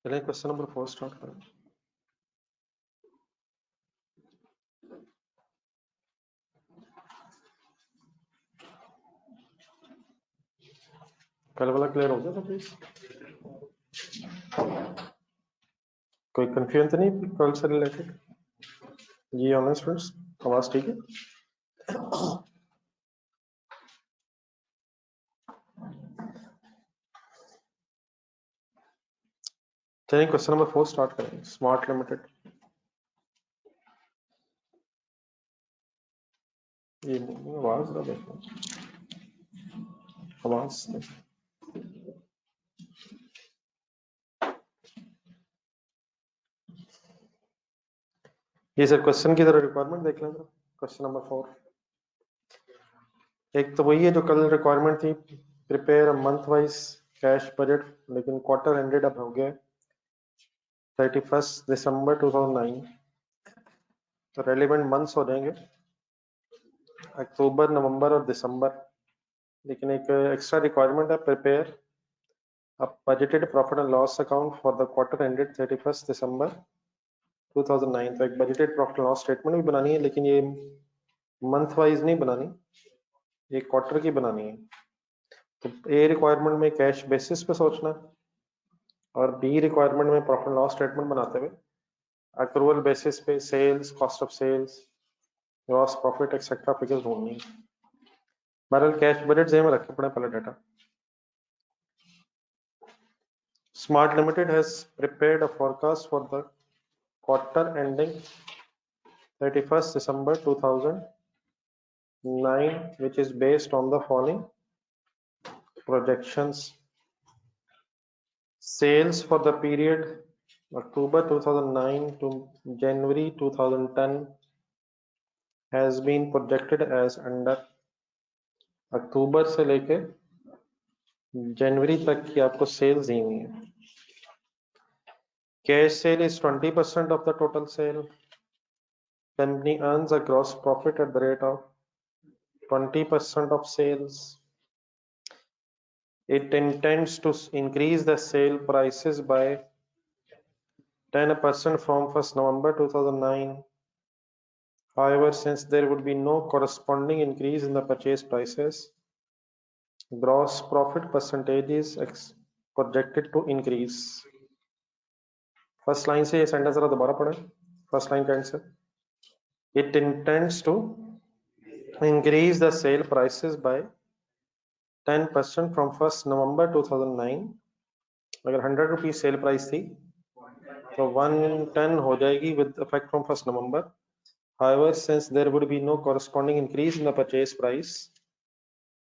चलिए question number 4 start करें। कल वाला क्लियर हो गया था प्लीज? कोई कंफ्यूजन तो नहीं कल से रिलेटेड? जी ऑनलाइन स्टूडेंट्स, आवाज ठीक है? चलिए क्वेश्चन नंबर 4 स्टार्ट करें। स्मार्ट लिमिटेड, ये आवाज ना देखो, आवाज नहीं। ये सर क्वेश्चन की तरह रिक्वायरमेंट देख लें। क्वेश्चन नंबर 4 एक तो वही है जो कल रिक्वायरमेंट थी, prepare a month wise cash budget, लेकिन क्वार्टर एंडेड अब हो गया 31 दिसंबर 2009, तो रेलिवेंट मंथ्स हो जाएंगे अक्टूबर, नवंबर और दिसंबर। लेकिन एक एक्स्ट्रा रिक्वायरमेंट है, prepare a budgeted profit and loss account for the quarter ended 31 दिसंबर 2009। तो एक budgeted profit and loss statement भी बनानी है, लेकिन ये मंथ वाइज नहीं बनानी, ये क्वार्टर की बनानी है। तो ए रिक्वायरमेंट में कैश बेसिस पे सोचना, और बी रिक्वायरमेंट में प्रॉफिट एंड लॉस स्टेटमेंट बनाते हुए अक्रूवल बेसिस पे sales, cost of sales, gross profit etcetera figures ढूंढनी। बहरहाल कैश बजट जेब में रखे पड़े पहले data. Smart Limited has prepared a forecast for the quarter ending 31st December 2009, which is based on the following projections. Sales for the period October 2009 to January 2010 has been projected as under। अक्टूबर से लेके जनवरी तक की आपको sales दी हुई है। Cash cell is 20% of the total sale. Company earns a gross profit at the rate of 20% of sales. It intends to increase the sale prices by 10% from 1st November 2009. However, since there would be no corresponding increase in the purchase prices, gross profit percentage is projected to increase. First line से ये sentence जरा दोबारा पढ़ें, first line का answer. It intends to increase the sale prices by 10% from 1st November 2009। अगर 100 rupees sale price थी तो 110 हो जाएगी with effect from 1st November. However, since there would be no corresponding increase in the purchase price,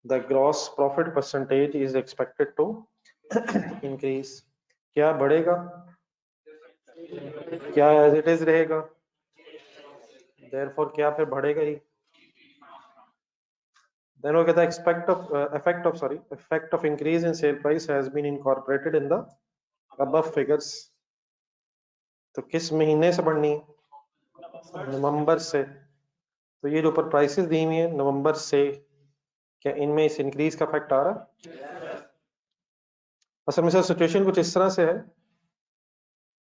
the gross profit percentage is expected to increase. क्या बढ़ेगा? क्या as it is रहेगा? Therefore क्या फिर बढ़ेगा ही? Then वो कहता है effect of increase in sale price has been incorporated in the above figures. तो किस महीने से बढ़नी है? नवंबर से। तो ये जो ऊपर प्राइसेस दी हुई है नवंबर से, क्या इनमें इस इंक्रीज का इफेक्ट आ रहा है? असल में सर सिचुएशन कुछ इस तरह से है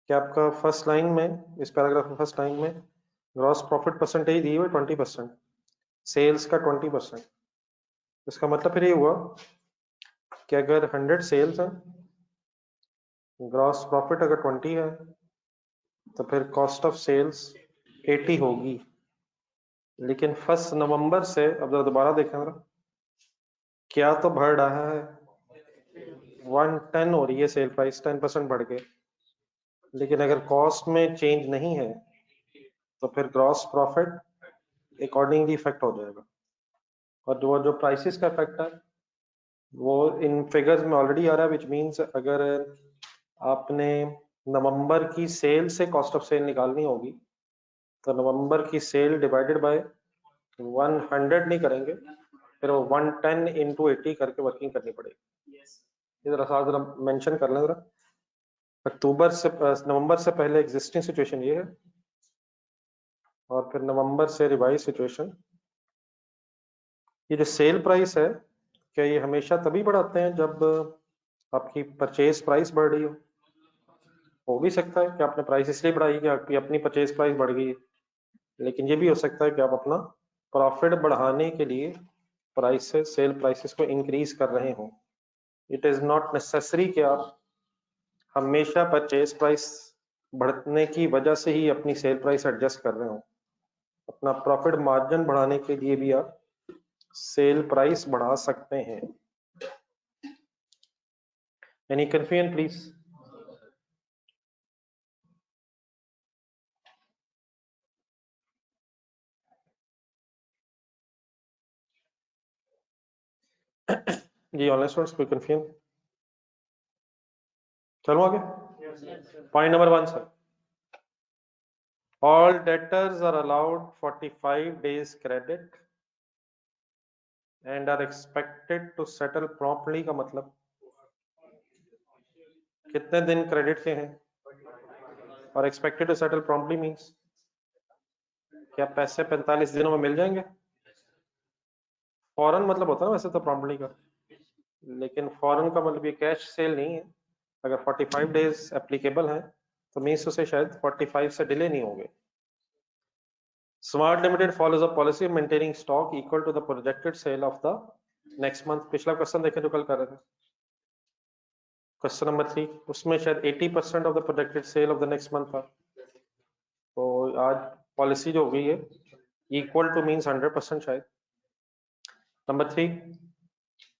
कि आपका फर्स्ट लाइन में, इस पैराग्राफ में फर्स्ट लाइन में ग्रॉस प्रॉफिट परसेंटेज दी हुई है 20%, सेल्स का 20%। इसका मतलब फिर ये हुआ कि अगर 100 सेल्स है, ग्रॉस प्रॉफिट अगर 20 है, तो फिर कॉस्ट ऑफ सेल्स 80 होगी। लेकिन 1 नवंबर से, अब जरा दोबारा देखें जरा, क्या तो बढ़ रहा है, 110 हो रही है सेल प्राइस, 10% बढ़ के। लेकिन अगर कॉस्ट में चेंज नहीं है तो फिर ग्रॉस प्रॉफिट अकॉर्डिंगली इफेक्ट हो जाएगा। और जो प्राइसेस का इफेक्ट है वो इन फिगर्स में ऑलरेडी आ रहा है, विच मींस अगर आपने नवंबर की सेल से कॉस्ट ऑफ सेल निकालनी होगी तो नवंबर की सेल डिवाइडेड बाय 100 नहीं करेंगे, फिर वो 110 इंटू 80 करके वर्किंग करनी पड़ेगी। ये जरा मेंशन कर लें जरा। अक्टूबर से नवंबर से पहले एग्जिस्टिंग सिचुएशन ये है, और फिर नवंबर से रिवाइज सिचुएशन। ये जो सेल प्राइस है, क्या ये हमेशा तभी बढ़ाते हैं जब आपकी परचेज प्राइस बढ़ रही हो? हो भी सकता है कि आपने प्राइस इसलिए बढ़ाई कि आपकी अपनी परचेज प्राइस बढ़ गई है, लेकिन ये भी हो सकता है कि आप अपना प्रॉफिट बढ़ाने के लिए प्राइसेस सेल प्राइसेस को इंक्रीज कर रहे हो। इट इज नॉट नेसेसरी कि आप हमेशा परचेज प्राइस बढ़ने की वजह से ही अपनी सेल प्राइस एडजस्ट कर रहे हो। अपना प्रॉफिट मार्जिन बढ़ाने के लिए भी आप सेल प्राइस बढ़ा सकते हैं। Any confusion please? जी ऑनलाइन स्टूडेंट्स कोई कंफ्यूजन? चलो आगे। Point number 1 sir, all debtors are allowed 45 days credit and are expected to settle promptly का मतलब कितने दिन क्रेडिट के हैं? और expected to settle promptly means क्या पैसे 45 दिनों में मिल जाएंगे? फौरन मतलब होता है ना वैसे तो promptly का, लेकिन फौरन का मतलब ये कैश सेल नहीं है। अगर 45 डेज एप्लीकेबल है तो मीन्स उसे शायद 45 से डिले नहीं होंगे। Smart Limited follows a policy of maintaining stock equal to the projected sale of the next month। पिछला क्वेश्चन देखें जो कल कर रहे थे, क्वेश्चन नंबर 3, उसमें शायद 80% of the projected sale of the next month था। तो आज पॉलिसी जो हो गई है इक्वल टू मींस 100% शायद। Number 3,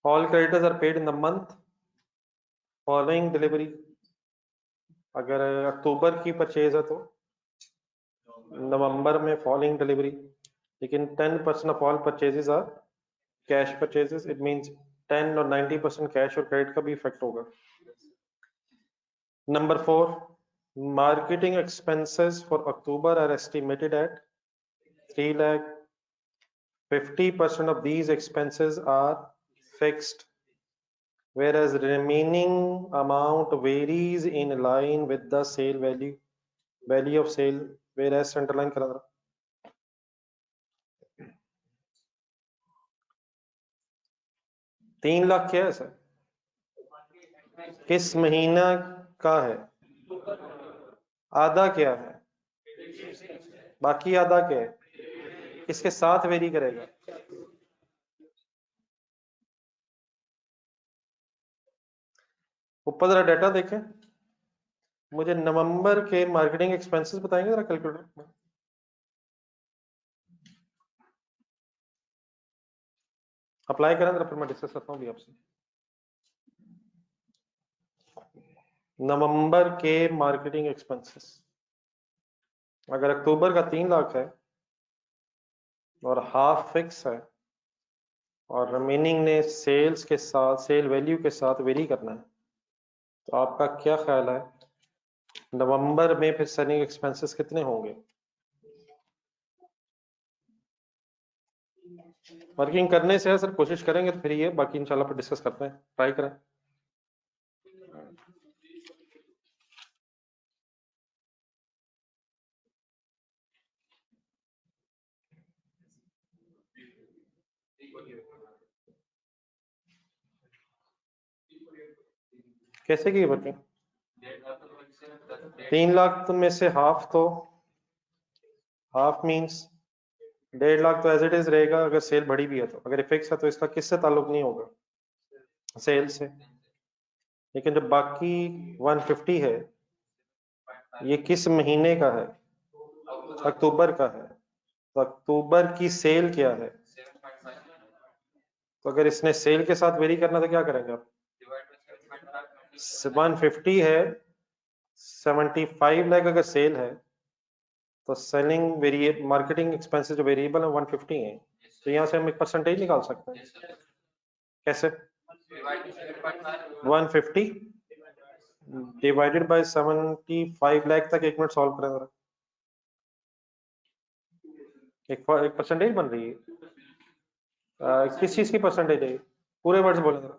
all creditors are paid in the month following delivery. अगर अक्टूबर की परचेज है तो नवंबर में फॉलोइंग डिलीवरी, लेकिन 10% of all purchases are cash purchases. It means 10 और 90% कैश और क्रेडिट का भी इफेक्ट होगा। Number 4, marketing expenses for October are estimated at 3 lakh. 50% of these expenses are fixed, whereas remaining amount varies in line with the sale value of sale, whereas centerline करा रहा। 3 लाख क्या है sir? किस महीना का है? आधा क्या है? बाकी आधा क्या है? किसके साथ वेरी करेगा? ऊपर जरा डाटा देखें, मुझे नवंबर के मार्केटिंग एक्सपेंसेस बताएंगे जरा कैलकुलेटर में। अप्लाई करें जरा, फिर मैं डिस्कस करता हूँ भी आपसे। नवंबर के मार्केटिंग एक्सपेंसेस, अगर अक्टूबर का 3 लाख है और हाफ फिक्स है और रिमेनिंग ने सेल्स के साथ सेल वैल्यू के साथ वेरी करना है, तो आपका क्या ख्याल है नवंबर में फिर सेलिंग एक्सपेंसेस कितने होंगे? वर्किंग करने से है सर, कोशिश करेंगे तो फिर ये बाकी इंशाल्लाह फिर डिस्कस करते हैं, ट्राई करें। कैसे की वर्किंग? 3 लाख तो में से हाफ मींस 1.5 लाख तो एज इट इज रहेगा अगर सेल बढ़ी भी है तो। अगर फिक्स है तो इसका किससे ताल्लुक नहीं होगा? सेल से। लेकिन जो बाकी 150 है ये किस महीने का है? अक्टूबर का है। तो अक्टूबर की सेल क्या है? तो अगर इसने सेल के साथ वेरी करना तो क्या करेंगे आप? 150 है, 75 लाख अगर सेल है तो सेलिंग वेरिएबल मार्केटिंग एक्सपेंसेस जो वेरिएबल है 150 है, तो यहाँ से हम एक परसेंटेज निकाल सकते हैं। कैसे? 150 डिवाइडेड बाय 75 लाख तक। एक मिनट सॉल्व करें जरा। एक परसेंटेज बन रही है। किस चीज की परसेंटेज है? पूरे वर्ड्स बोले जरा।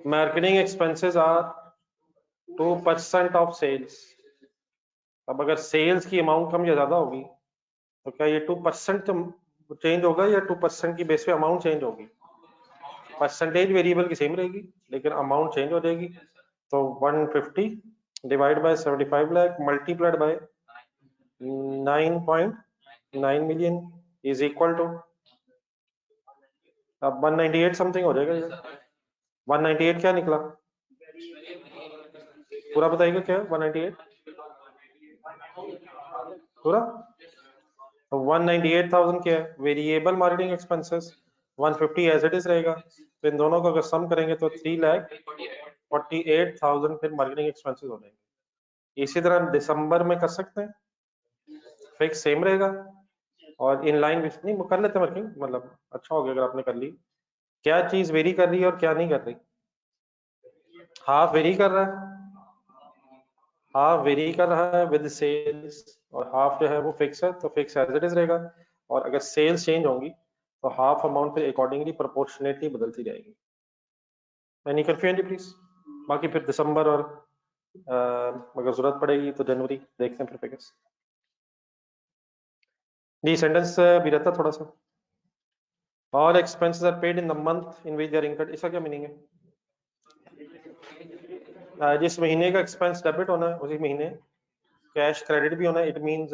Marketing expenses are 2% of sales. अब अगर सेल्स की अमाउंट कम या ज्यादा होगी तो क्या ये 2% चेंज होगा या 2% की बेस पे अमाउंट चेंज होगी? परसेंटेज वेरिएबल की सेम रहेगी लेकिन अमाउंट चेंज हो जाएगी। तो 150 divide by 75 lakh multiplied by 9.9 million is equal to, अब 198 समथिंग हो जाएगा ये। 198 क्या निकला, पूरा बताइएगा क्या है 198 पूरा। तो 198,000 क्या है, variable marketing expenses, 150 as it is रहेगा। तो इन दोनों को अगर सम करेंगे तो 3,48,000 फिर मार्केटिंग एक्सपेंसेस हो जाएंगे। इसी तरह दिसंबर में कर सकते हैं, फिक्स सेम रहेगा और इन लाइन नहीं कर लेते वर्किंग, मतलब अच्छा हो गया अगर आपने कर ली। क्या चीज वेरी कर रही है और क्या नहीं कर रही, हाफ वेरी कर रहा है, हाफ वेरी कर रहा है विद सेल्स, और हाफ जो है वो फिक्स है, तो फिक्स एज इट इज रहेगा। और अगर सेल्स चेंज होंगी तो हाफ अमाउंट फिर अकॉर्डिंगली प्रोपोर्शनेटली बदलती रहेगी। Any confusion please. बाकी फिर दिसंबर और अगर जरूरत पड़ेगी तो जनवरी देखते हैं फिर फिगर्स। जी सेंटेंस भी रहता थोड़ा सा, all expenses are paid in the month in which they are incurred, इसका क्या मीनिंग है? जिस महीने का एक्सपेंस डेबिट होना है उसी महीने कैश क्रेडिट भी होना है। इट मींस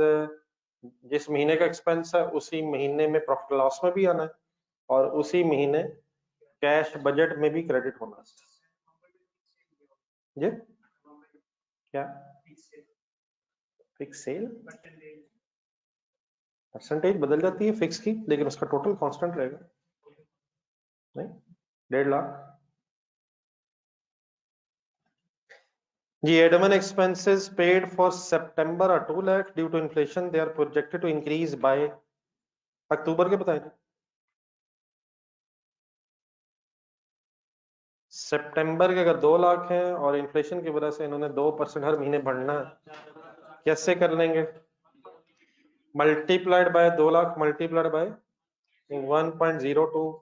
जिस महीने का एक्सपेंस है उसी महीने में प्रॉफिट लॉस में भी आना है और उसी महीने कैश बजट में भी क्रेडिट होना है। जी क्या फिक्स सेल परसेंटेज बदल जाती है फिक्स की, लेकिन उसका टोटल कांस्टेंट रहेगा। नहीं 1.5 लाख जी। admin expenses paid for September are 2 lakh due to inflation, they are projected to increase by, अक्टूबर के बताएं, सितंबर के अगर 2 लाख हैं और इन्फ्लेशन की वजह से इन्होंने 2% हर महीने बढ़ना है, कैसे कर लेंगे? Multiplied by 2 lakh multiplied by 1.02,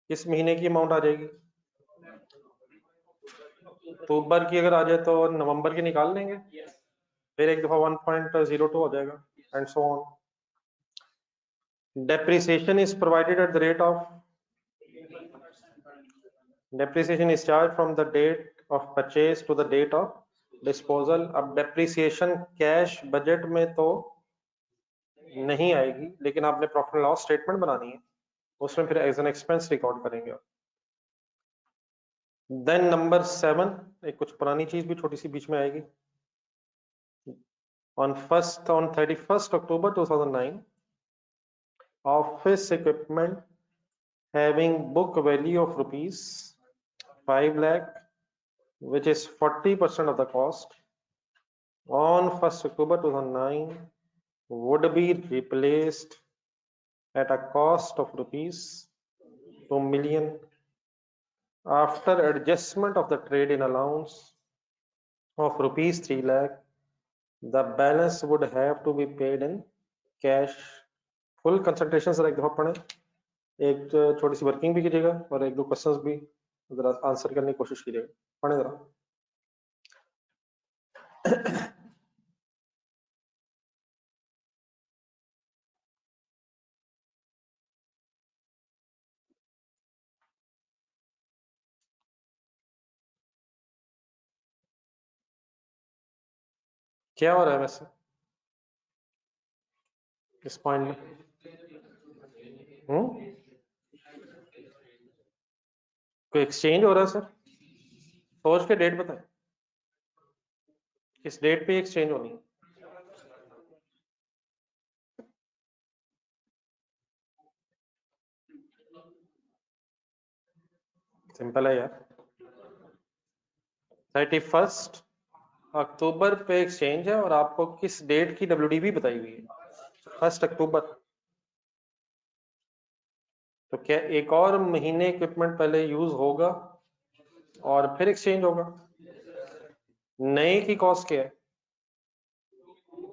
किस महीने की अमाउंट आ जाएगी? अक्टूबर की अगर आ जाए तो नवंबर की निकाल लेंगे, फिर एक दफा 1.02 हो जाएगा and so on. Depreciation is provided at the rate of, depreciation is charged from the date of purchase to the date of disposal। अब depreciation कैश बजट में तो नहीं आएगी, लेकिन आपने प्रॉफिट लॉस स्टेटमेंट बनानी है, उसमें फिर एज एन एक्सपेंस रिकॉर्ड करेंगे। देन नंबर 7, एक कुछ पुरानी चीज भी छोटी सी बीच में आएगी। on 31st October 2009 office equipment having book value of rupees 5 lakh which is 40% of the cost on 1st October 2009 would be replaced at a cost of rupees 2 million after adjustment of the trade-in allowance of rupees 3 lakh। the balance would have to be paid in cash। Full concentration sir एक दफा पढ़ें, एक छोटी सी working भी कीजिएगा और एक दो क्वेश्चंस भी जरा आंसर करने की कोशिश कीजिएगा, पढ़े जरा। क्या हो रहा है वैसे इस पॉइंट में? कोई एक्सचेंज हो रहा है सर? सोच के डेट बताएं, किस डेट पे एक्सचेंज होनी है? सिंपल है यार, 31 अक्टूबर पे एक्सचेंज है और आपको किस डेट की WDV बताई हुई है? 1 अक्टूबर। तो क्या एक और महीने इक्विपमेंट पहले यूज होगा और फिर एक्सचेंज होगा? नए की कॉस्ट क्या है?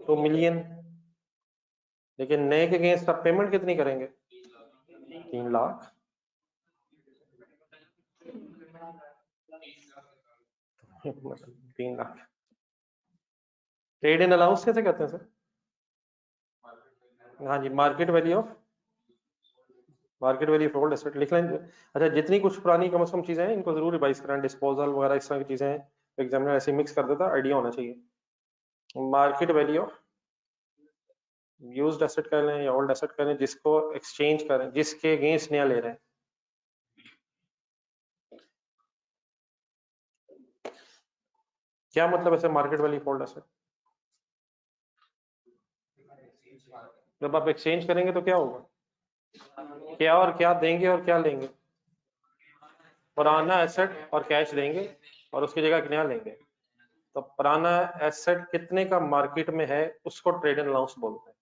2 मिलियन, लेकिन नए के अगेंस्ट आप पेमेंट कितनी करेंगे? 3 lakh. 3 lakh. Trade in allowance कैसे कहते हैं सर? हाँ जी, market value of, market value of old asset लिख लें। अच्छा, जितनी कुछ पुरानी कम से कम चीजें हैं इनको जरूर रिवाइज करें, डिस्पोजल वगैरह इस तरह की चीजें हैं एग्जामिनर ऐसे मिक्स कर देता, आइडिया होना चाहिए। Market value of used asset कह लें या ओल्ड एसेट कह लें, जिसको एक्सचेंज करें, जिसके अगेंस्ट नया ले रहे हैं। क्या मतलब ऐसे market value of old asset? जब आप एक्सचेंज करेंगे तो क्या होगा? क्या और क्या देंगे और क्या लेंगे? पुराना एसेट और कैश देंगे और उसकी जगह नया लेंगे। तो पुराना एसेट कितने का मार्केट में है उसको ट्रेड एंड अलाउंस बोलते हैं।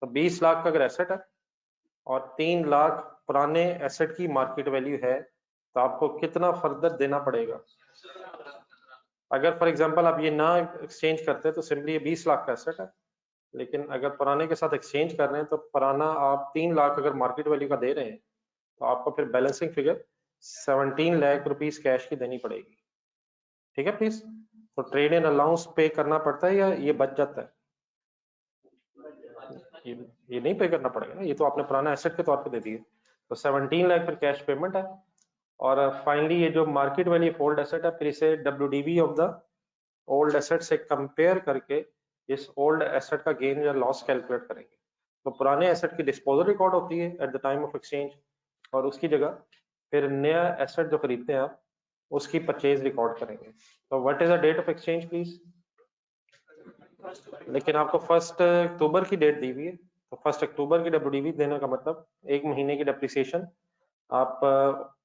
तो 20 लाख का अगर एसेट है और 3 लाख पुराने एसेट की मार्केट वैल्यू है, तो आपको कितना फर्दर देना पड़ेगा? अगर फॉर एग्जांपल आप ये ना एक्सचेंज करते तो सिंपली ये 20 लाख का एसेट है, लेकिन अगर पुराने के साथ एक्सचेंज कर रहे हैं तो पुराना आप 3 लाख अगर मार्केट वैल्यू का दे रहे हैं, तो आपको फिर balancing figure 17 lakh rupees cash की देनी पड़ेगी। ठीक है प्लीज? तो ट्रेड एंड अलाउंस पे करना पड़ता है या ये बच जाता है? ये नहीं पे करना पड़ेगा ना, ये तो आपने पुराना एसेट के तौर पे दे दिए। तो 17 लाख फिर कैश पेमेंट है। और फाइनली ये जो market value of old asset है, फिर इसे WDV of the old asset से कंपेयर करके इस ओल्ड एसेट का गेन या लॉस कैलकुलेट करेंगे। तो पुराने एसेट की डिस्पोजल रिकॉर्ड होती है at the time of exchange, और उसकी जगह फिर नया एसेट जो खरीदते हैं आप, उसकी परचेज रिकॉर्ड करेंगे। तो what is the date of exchange please? लेकिन आपको 1 अक्टूबर की डेट दी हुई है, तो 1 अक्टूबर की WDV देने का मतलब 1 महीने की डेप्रिसिएशन आप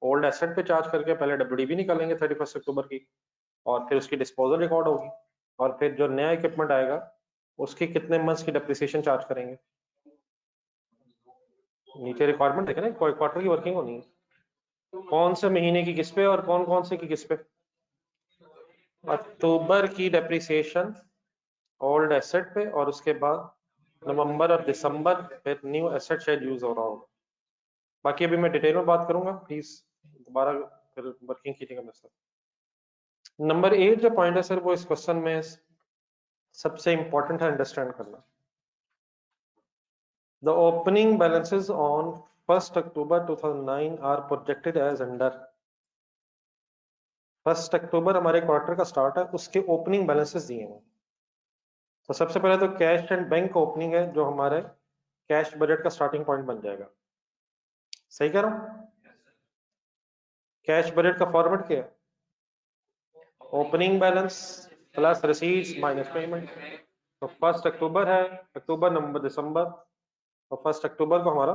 ओल्ड एसेट पे चार्ज करके पहले WDV निकालेंगे 31 अक्टूबर की, और फिर उसकी डिस्पोजल रिकॉर्ड होगी, और फिर जो नया इक्विपमेंट आएगा उसकी कितने मंथ्स की डेप्रिसिएशन चार्ज करेंगे। नीचे रिक्वायरमेंट देखे ना, क्वार्टर की वर्किंग होनी है, कौन से महीने की किस पे और कौन कौन से की किस पे। अक्टूबर की डेप्रिसिएशन ओल्ड एसेट पे, और उसके बाद नवंबर और दिसंबर फिर न्यू एसेट शायद यूज हो रहा होगा। बाकी अभी मैं डिटेल में बात करूंगा, प्लीज दोबारा फिर वर्किंग कीजिएगा मेरे साथ। नंबर 8 जो पॉइंट है सर, वो इस क्वेश्चन में सबसे इंपॉर्टेंट है अंडरस्टैंड करना। The opening balances on 1st October 2009 are projected as under। 1 अक्टूबर हमारे क्वार्टर का स्टार्ट है, उसके ओपनिंग बैलेंसेस दिए हैं। तो सबसे पहले तो कैश एंड बैंक ओपनिंग है, जो हमारे कैश बजट का स्टार्टिंग पॉइंट बन जाएगा। सही कह रहा हूं? कैश बजट का फॉर्मेट क्या है? Opening balance plus receipts minus payment. तो 1 अक्टूबर है, अक्टूबर नवंबर दिसंबर, तो 1 अक्टूबर को हमारा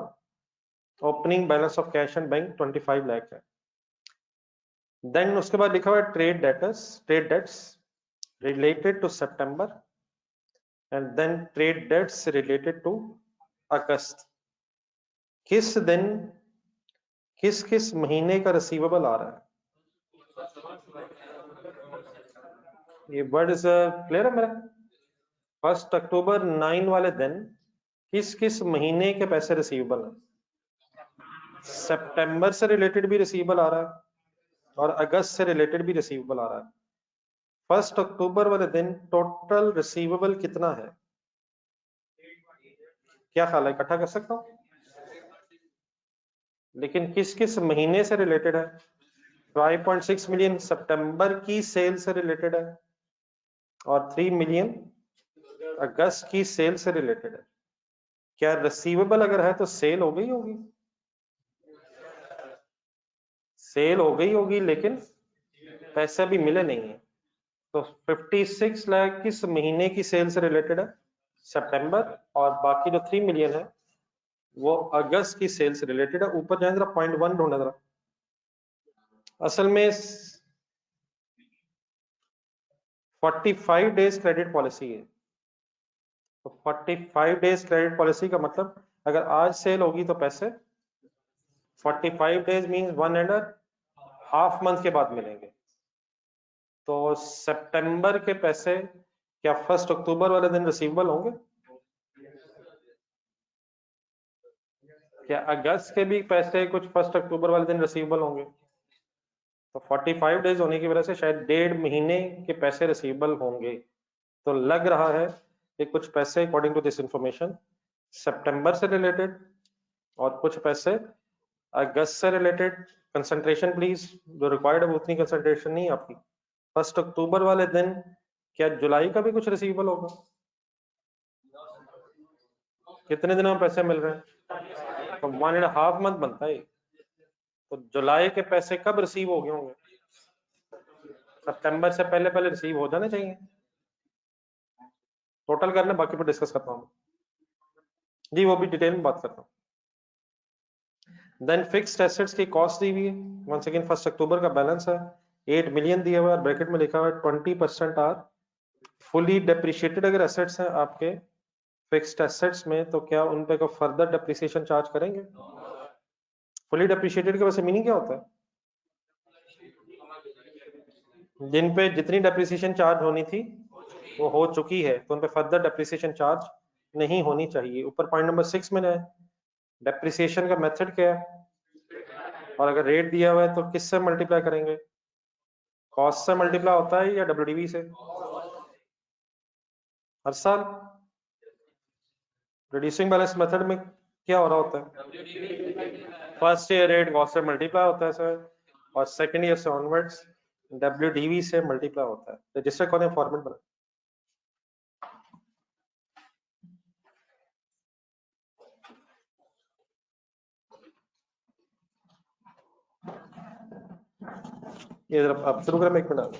opening balance of cash and bank 25 lakh है। देन उसके बाद लिखा हुआ है trade debts related to September, and then trade debts related to August. किस दिन किस किस महीने का रिसीवेबल आ रहा है? ये वर्ड इज क्लियर है मेरा? 1 अक्टूबर 9 वाले दिन किस किस महीने के पैसे रिसीवेबल है? सितंबर से रिलेटेड भी रिसीवेबल आ रहा है और अगस्त से रिलेटेड भी रिसीवेबल आ रहा है। 1 अक्टूबर वाले दिन टोटल रिसीवेबल कितना है? क्या ख्याल है, इकट्ठा कर सकता हूं? लेकिन किस किस महीने से रिलेटेड है? 5.6 मिलियन सितंबर की सेल से रिलेटेड है और 3 मिलियन अगस्त की सेल से रिलेटेड है। क्या रिसीवेबल अगर है तो सेल हो गई होगी? सेल हो गई होगी, लेकिन पैसे अभी मिले नहीं है। तो 56 लाख किस महीने की सेल से रिलेटेड है? सितंबर। और बाकी जो 3 मिलियन है वो अगस्त की सेल से रिलेटेड है। ऊपर जाए जरा, पॉइंट 1 ढूंढना जरा। असल में 45 डेज क्रेडिट पॉलिसी है। तो 45 डेज क्रेडिट पॉलिसी का मतलब अगर आज सेल होगी तो पैसे 45 डेज मींस 1.5 मंथ के बाद मिलेंगे। तो सितंबर के पैसे क्या 1 अक्टूबर वाले दिन रिसीवेबल होंगे? क्या अगस्त के भी पैसे कुछ 1 अक्टूबर वाले दिन रिसीवेबल होंगे? तो 45 डेज होने की वजह से शायद 1.5 महीने के पैसे रिसीवेबल होंगे। तो लग रहा है कि कुछ पैसे अकॉर्डिंग टू दिस इंफॉर्मेशन सितंबर से रिलेटेड और कुछ पैसे अगस्त से रिलेटेड। कंसंट्रेशन प्लीज, जो रिक्वायर्ड है वो उतनी कंसंट्रेशन नहीं है आपकी। 1 अक्टूबर वाले दिन क्या जुलाई का भी कुछ रिसीवेबल होगा? कितने दिनों में पैसे मिल रहे हैं? तो 1.5 मंथ बनता है। तो जुलाई के पैसे कब रिसीव हो गए होंगे? सितंबर से पहले पहले रिसीव हो जाने चाहिए। टोटल करना, बाकी पर डिस्कस करता हूँ जी, वो भी डिटेल में बात करता हूँ। देन फिक्स्ड एसेट्स की कॉस्ट दी हुई है। वंस अगेन 1 अक्टूबर का बैलेंस है 8 मिलियन दिया हुआ है, ब्रैकेट में लिखा हुआ है 20% आर फुली डेप्रिशिएटेड। अगर एसेट्स हैं आपके फिक्स्ड एसेट्स में, तो क्या उन पे को फर्दर डेप्रिसिएशन चार्ज करेंगे? फुली डेप्रिशिएटेड के वैसे मीनिंग क्या होता है? जिन पे जितनी डेप्रिसिएशन चार्ज होनी थी वो हो चुकी है, तो उन पे फर्दर डेप्रिसिएशन चार्ज नहीं होनी चाहिए। ऊपर पॉइंट नंबर 6 में है डेप्रिसिएशन का मेथड क्या है, और अगर रेट दिया हुआ है तो किससे मल्टीप्लाई करेंगे? कॉस्ट से मल्टीप्लाई होता है या डब्ल्यूडीवी से? हर साल रिड्यूसिंग बैलेंस मेथड में क्या हो रहा होता है? फर्स्ट ईयर रेट कॉस्ट से मल्टीप्लाई होता है सर, और सेकंड ईयर से ऑनवर्ड्स डब्ल्यूडीवी से मल्टीप्लाई होता है। तो जिससे कौन फॉर्मेट बना? ये जरा आप शुरू करें, एक minute.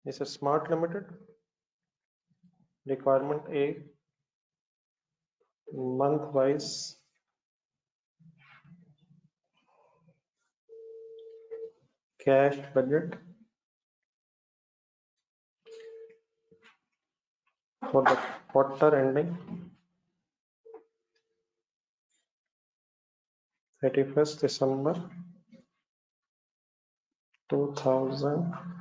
This is Smart Limited. Requirement A, month wise cash budget for the quarter ending 31st December 2009।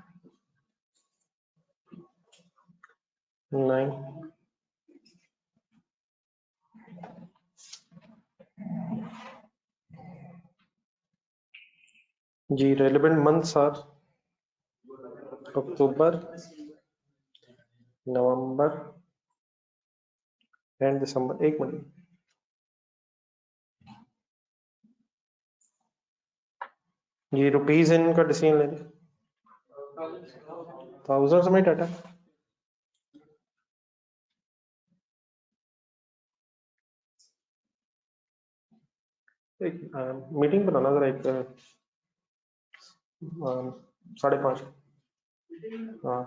जी, relevant months are October, November and December. एक मिनट जी, रुपीज इनका डिसीजन ले लें। 1000 में डाटा एक मीटिंग बनाना जरा, एक 5:30। हाँ,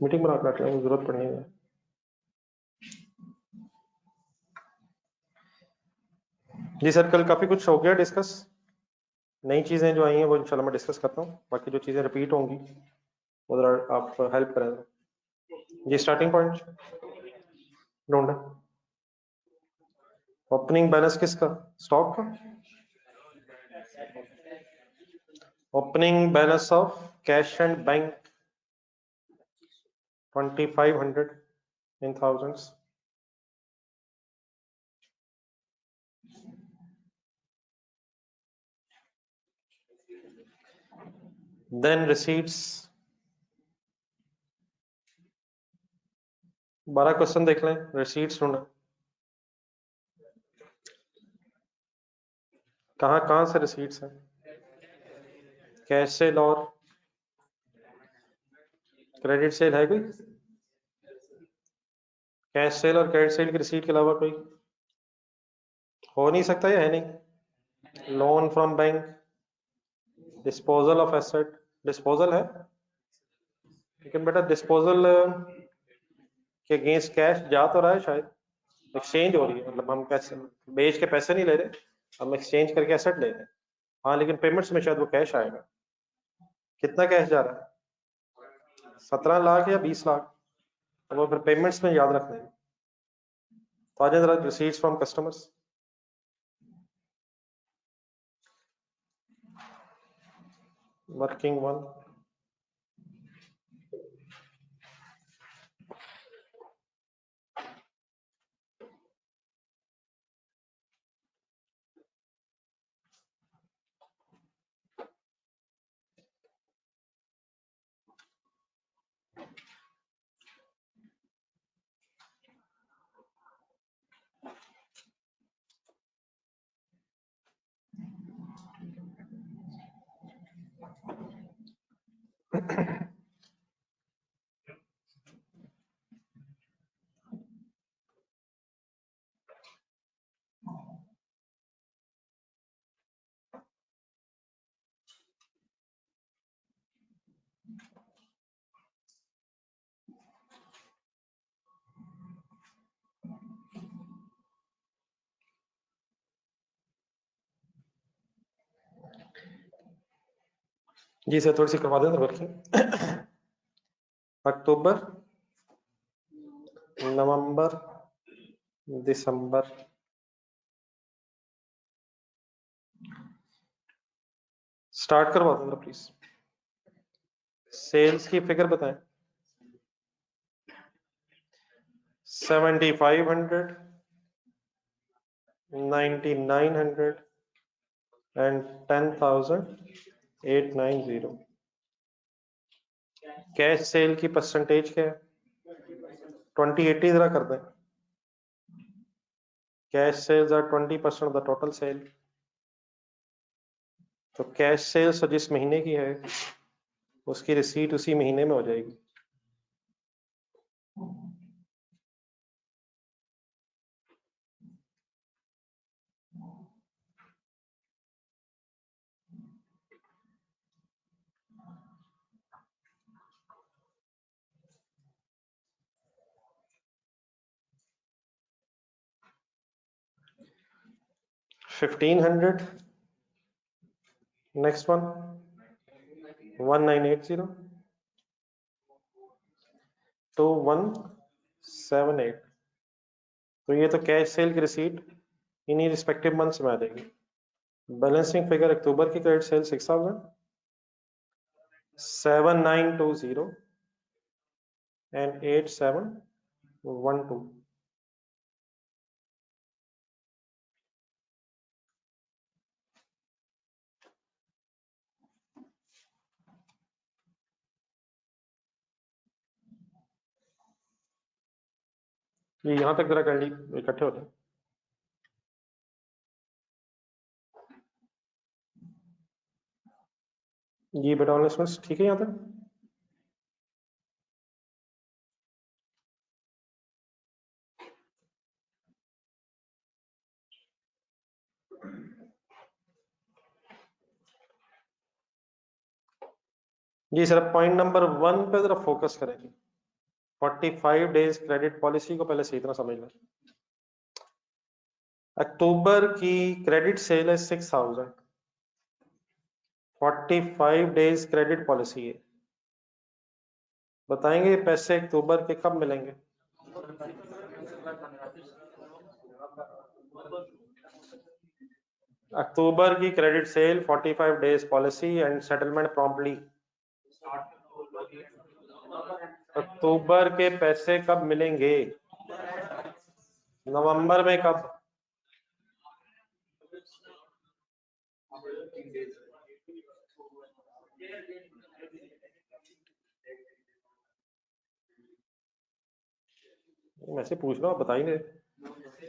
मीटिंग बना कर जरूरत पड़ेगी। जी सर, कल काफी कुछ हो गया डिस्कस। नई चीजें जो आई हैं वो इंशाल्लाह मैं डिस्कस करता हूँ, बाकी जो चीजें रिपीट होंगी वो जरा आप हेल्प करें जी। स्टार्टिंग पॉइंट ढूंढे। ओपनिंग बैलेंस किसका? स्टॉक का। Opening balance of cash and bank 2500 in thousands। Then receipts 12 question देख लें, रिसीट्स ढूंढना। कहाँ से रिसीट्स हैं? कैश सेल और क्रेडिट सेल है कोई? कैश सेल और क्रेडिट सेल की रिसीट के अलावा कोई हो नहीं सकता या है नहीं? Loan from bank, disposal of asset, disposal है, लेकिन बेटा डिस्पोजल के अगेंस्ट कैश जा तो रहा है, शायद एक्सचेंज हो रही है, मतलब हम पैसे बेच के पैसे नहीं ले रहे, हम एक्सचेंज करके एसेट ले रहे हैं। हाँ, लेकिन पेमेंट्स में शायद वो कैश आएगा। कितना कैश जा रहा है? 17 लाख या 20 लाख, तो वो फिर पेमेंट्स में याद रखना है। तो आज जरा receipts from customers, working one. जी सर, थोड़ी सी करवा दें वर्किंग। अक्टूबर, नवंबर, दिसंबर, स्टार्ट करवा दूंगा प्लीज। सेल्स की फिगर बताएं। 7500, 9900 एंड 10,890। कैश सेल की परसेंटेज क्या है? 20/80 जरा कर दें। Cash sales are 20% of the total sale. तो कैश सेल्स जिस महीने की है उसकी रिसीट उसी महीने में हो जाएगी। $1,500, नेक्स्ट वन 1980, 2178। तो ये तो कैश सेल की रिसीट इन्हीं रिस्पेक्टिव मंथ्स में आ जाएगी। बैलेंसिंग फिगर अक्टूबर की क्रेडिट सेल 6,000, 7920 एंड 8712। ये यहां तक जरा कर ली, इकट्ठे होते हैं। जी बेटा ऑनलाइन ठीक है यहां तक? जी सर, पॉइंट नंबर 1 पे जरा फोकस करेंगे। 45 डेज क्रेडिट पॉलिसी को पहले सही तरह समझ लें। अक्टूबर की क्रेडिट सेल है 6,000, 45 डेज क्रेडिट पॉलिसी है। बताएंगे पैसे अक्टूबर के कब मिलेंगे? अक्टूबर की credit sale 45 days policy and settlement promptly. अक्टूबर के पैसे कब मिलेंगे? नवंबर में कब? मैं से पूछ रहा हूँ, बता ही नहीं।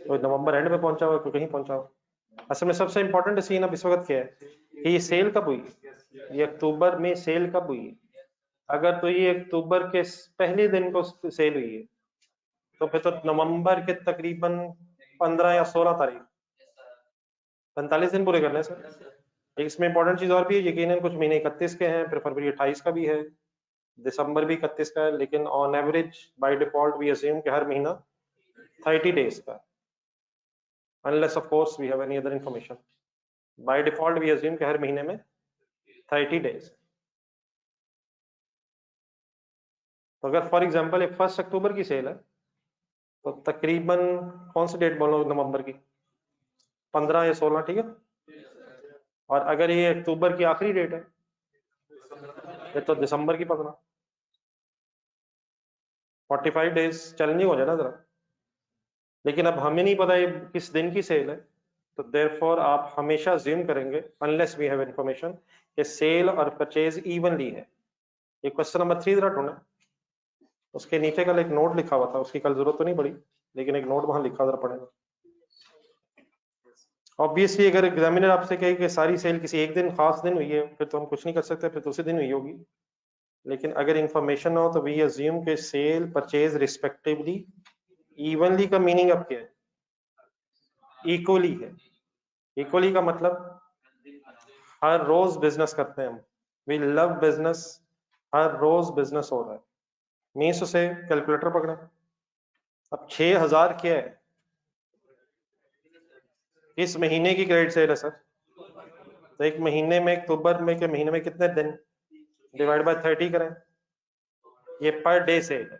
तो नवंबर एंड में पहुंचा हुआ, कोई कहीं पहुंचा हुआ। असल में सबसे इंपॉर्टेंट सीन अब इस वक्त क्या है कि ये सेल कब हुई, ये अक्टूबर में सेल कब हुई है। अगर तो ये अक्टूबर के पहले दिन को सेल हुई है, तो फिर तो नवंबर के तकरीबन 15 या 16 तारीख, 45 दिन पूरे करने हैं सर। इसमें इंपॉर्टेंट चीज और भी है, यकीनन कुछ महीने 31 के हैं, फिर फरवरी 28 का भी है, दिसंबर भी 31 का है, लेकिन on average by default we assume कि हर महीना 30 डेज का, unless of course we have any other information. By default we assume कि हर महीने में 30 डेज। तो अगर फॉर एग्जांपल 1 अक्टूबर की सेल है, तो तकरीबन कौन सी डेट बोलो नवंबर की, 15 या 16, ठीक है। और अगर ये अक्टूबर की आखिरी डेट है, ये तो दिसंबर की 15, 45 डेज चैलेंजिंग हो जाए ना जरा। लेकिन अब हमें नहीं पता ये किस दिन की सेल है, तो देयरफॉर आप हमेशा अज्यूम करेंगे अनलेस वी हैव इंफॉर्मेशन कि सेल और परचेज इवनली है। ये क्वेश्चन नंबर 3 जरा ढूंढे, उसके नीचे कल एक नोट लिखा हुआ था, उसकी कल जरूरत तो नहीं पड़ी, लेकिन एक नोट वहां लिखा जरा पड़ेगा। ऑब्वियसली अगर एग्जामिनर आपसे कहे कि सारी सेल किसी एक दिन खास दिन हुई है, फिर तो हम कुछ नहीं कर सकते, फिर तो उसी दिन हुई होगी। लेकिन अगर इंफॉर्मेशन हो तो वी अज्यूम के सेल परचेज रिस्पेक्टिवली इवनली का मीनिंग अब क्या है, इक्वली है। इक्वली का मतलब हर रोज बिजनेस करते हैं हम, वी लव बिजनेस, हर रोज बिजनेस हो रहा है। मीन्स उसे कैलकुलेटर पकड़े। अब 6000 क्या है, इस महीने की क्रेडिट सेल है सर। तो एक महीने में अक्टूबर में के महीने में कितने दिन, डिवाइड बाय 30 करें, ये पर डे सेल है।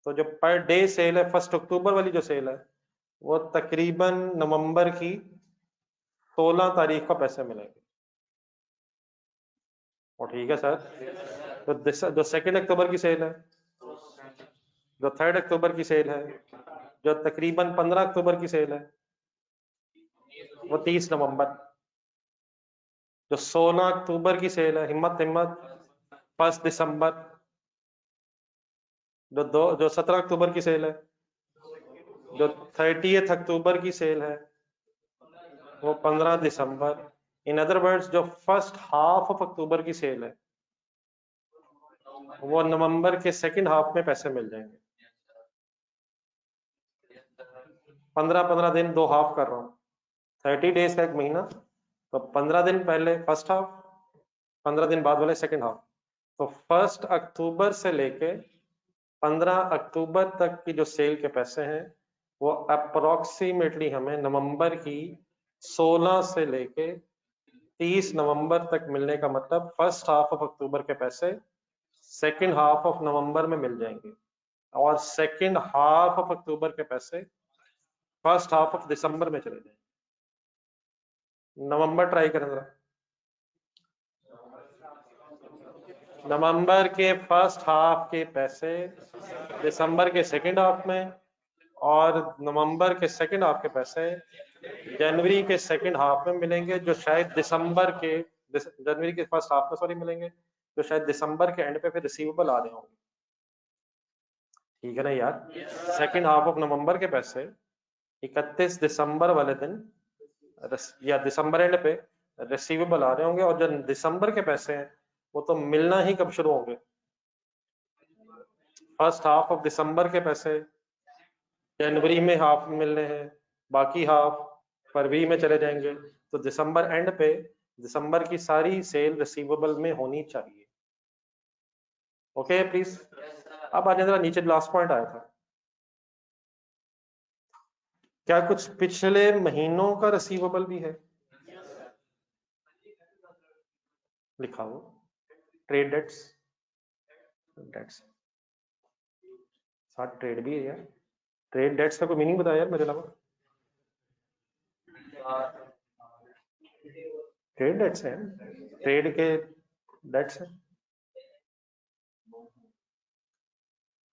तो जो पर डे सेल है 1 अक्टूबर वाली जो सेल है, वो तकरीबन नवंबर की 16 तारीख को पैसे मिलेंगे। और ठीक है सर, तो जो 2 अक्टूबर की सेल है, जो 3 अक्टूबर की सेल है, जो तकरीबन 15 अक्टूबर की सेल है, वो 30 नवंबर। जो 16 अक्टूबर की सेल है, हिम्मत हिम्मत, 1 दिसंबर। जो 17 अक्टूबर की सेल है, जो 30 अक्टूबर की सेल है, वो 15 दिसंबर। इन अदर वर्ड्स जो फर्स्ट हाफ ऑफ अक्टूबर की सेल है, वो नवंबर के सेकंड हाफ में पैसे मिल जाएंगे। 15-15 दिन, 2 हाफ कर रहा हूँ, 30 डेज का एक महीना, तो 15 दिन पहले फर्स्ट हाफ, 15 दिन बाद वाले सेकंड हाफ। तो 1 अक्टूबर से लेके 15 अक्टूबर तक की जो सेल के पैसे हैं, वो अप्रोक्सीमेटली हमें नवंबर की 16 से लेके 30 नवंबर तक मिलने का मतलब फर्स्ट हाफ ऑफ अक्टूबर के पैसे सेकंड हाफ ऑफ नवंबर में मिल जाएंगे, और सेकंड हाफ ऑफ अक्टूबर के पैसे फर्स्ट हाफ ऑफ दिसंबर में चले जाएंगे। नवंबर ट्राई करें जरा, नवंबर के फर्स्ट हाफ के पैसे दिसंबर के सेकंड हाफ में, और नवंबर के सेकंड हाफ के पैसे जनवरी के सेकंड हाफ में मिलेंगे, जो शायद दिसंबर के जनवरी के फर्स्ट हाफ में सॉरी मिलेंगे, जो शायद दिसंबर के एंड पे फिर रिसीवेबल आ रहे होंगे। ठीक है ना यार, सेकंड हाफ ऑफ नवंबर के पैसे 31 दिसंबर वाले दिन या दिसंबर एंड पे रिसीवेबल आ रहे होंगे, और जो दिसंबर के पैसे हैं वो तो मिलना ही कब शुरू होंगे, फर्स्ट हाफ ऑफ दिसंबर के पैसे जनवरी में हाफ मिलने हैं, बाकी हाफ फरवरी में चले जाएंगे। तो दिसंबर एंड पे दिसंबर की सारी सेल रिसीवेबल में होनी चाहिए। Okay please. अब आने जरा नीचे लास्ट पॉइंट आया था, क्या कुछ पिछले महीनों का रिसीवेबल भी है, लिखा हो ट्रेड डेट्स, डेट्स साथ ट्रेड भी है यार, ट्रेड डेट्स का कोई मीनिंग बताया यार मेरे अलावा, ट्रेड डेट्स है, ट्रेड के डेट्स है,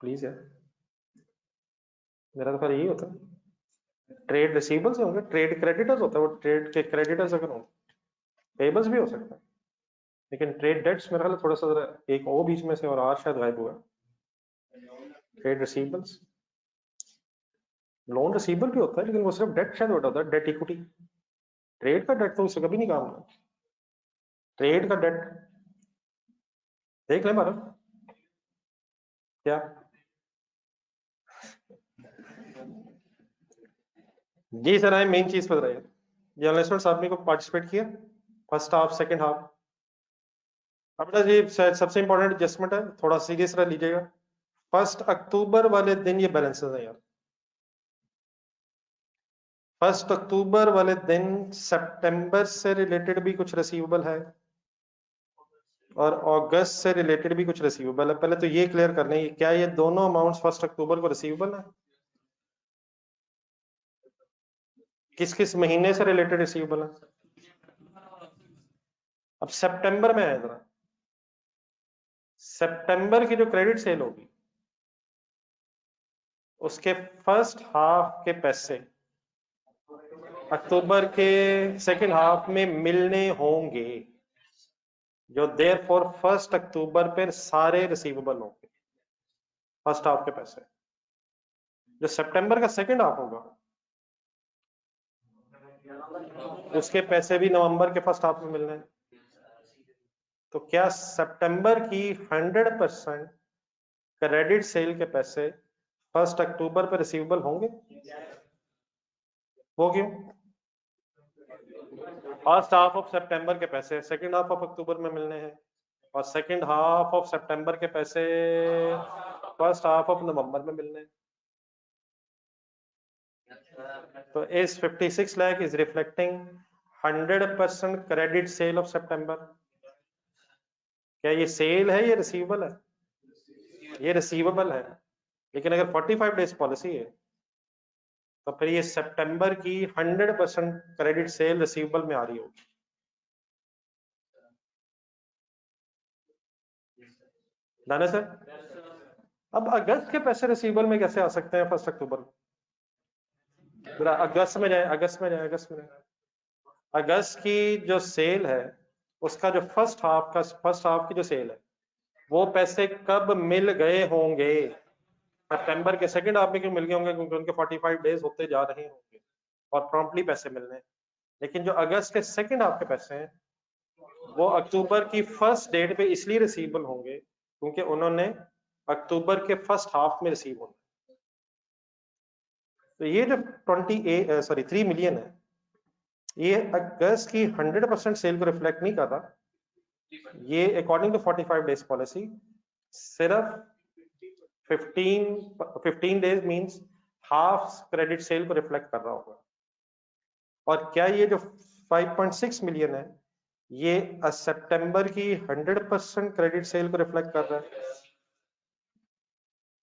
प्लीज यार, मेरा तो खैर यही होता है। ट्रेड रिसीवेबल्स होंगे, ट्रेड क्रेडिटर्स होता है, वो ट्रेड के क्रेडिटर्स अगर हों, पेबल्स भी हो सकता है, लेकिन ट्रेड डेट्स मेरा ख्याल थोड़ा सा जरा एक ओ बीच में से और आर शायद गायब हुआ। ट्रेड रिसीवेबल्स, लोन रिसीवेबल भी होता है लेकिन वो सिर्फ डेट शायद होता है, डेट इक्विटी। ट्रेड का डेट तो उससे कभी नहीं काम होगा। ट्रेड का डेट देख ले मारो क्या। जी सर, आए मेन चीज पर रहे ये एनालिस्टमेंट आपने को पार्टिसिपेट किया फर्स्ट हाफ सेकंड हाफ। अब बेटा ये सबसे इंपॉर्टेंट एडजस्टमेंट है, थोड़ा सीरियस रह लीजिएगा। 1 अक्टूबर वाले दिन ये बैलेंसेस है यार। 1 अक्टूबर वाले दिन सितंबर से रिलेटेड भी कुछ रिसीवेबल है और अगस्त से रिलेटेड भी कुछ रिसीवेबल है। पहले तो ये क्लियर कर लें क्या ये दोनों अमाउंट्स 1 अक्टूबर को रिसीवेबल है, किस किस महीने से रिलेटेड रिसीवेबल है। अब सितंबर में है जरा, सितंबर की जो क्रेडिट सेल होगी उसके फर्स्ट हाफ के पैसे अक्टूबर के सेकंड हाफ में मिलने होंगे, जो देयरफॉर 1 अक्टूबर पर सारे रिसीवेबल होंगे। फर्स्ट हाफ के पैसे जो सितंबर का सेकंड हाफ होगा उसके पैसे भी नवंबर के फर्स्ट हाफ में मिलने हैं। तो क्या सितंबर की 100% क्रेडिट सेल के पैसे 1 अक्टूबर पर रिसीवेबल होंगे? वो क्यों? फर्स्ट हाफ ऑफ सितंबर के पैसे सेकंड हाफ ऑफ अक्टूबर में मिलने हैं और सेकंड हाफ ऑफ सितंबर के पैसे फर्स्ट हाफ ऑफ नवंबर में मिलने हैं। तो इस 56 lakh is reflecting 100% credit sale of September. क्या ये सेल है, ये रिसीवेबल है? ये रिसीवेबल है, लेकिन अगर 45 डेज पॉलिसी है तो फिर ये सितंबर की 100% क्रेडिट सेल रिसीवेबल में आ रही होगी। दाना सर, अब अगस्त के पैसे रिसीवेबल में कैसे आ सकते हैं 1 अक्टूबर को? जरा अगस्त में जाए, अगस्त में जाए, अगस्त में जाए। अगस्त की जो सेल है उसका जो फर्स्ट हाफ की जो सेल है वो पैसे कब मिल गए होंगे? सितंबर के सेकंड हाफ में क्यों मिल गए होंगे? क्योंकि उनके 45 डेज होते जा रहे होंगे और प्रॉम्प्टली पैसे मिलने हैं। लेकिन जो अगस्त के सेकंड हाफ के पैसे हैं वो अक्टूबर की फर्स्ट डेट पे इसलिए रिसीवेबल होंगे क्योंकि उन्होंने अक्टूबर के फर्स्ट हाफ में रिसीव होना। तो ये जो 3 मिलियन है ये अगस्त की 100% सेल को रिफ्लेक्ट नहीं कर रहा। ये अकॉर्डिंग टू 45 डेज पॉलिसी सिर्फ 15 days means half credit sale को रिफ्लेक्ट कर रहा होगा। और क्या ये जो 5.6 मिलियन है ये सितंबर की 100% क्रेडिट सेल को रिफ्लेक्ट कर रहा है?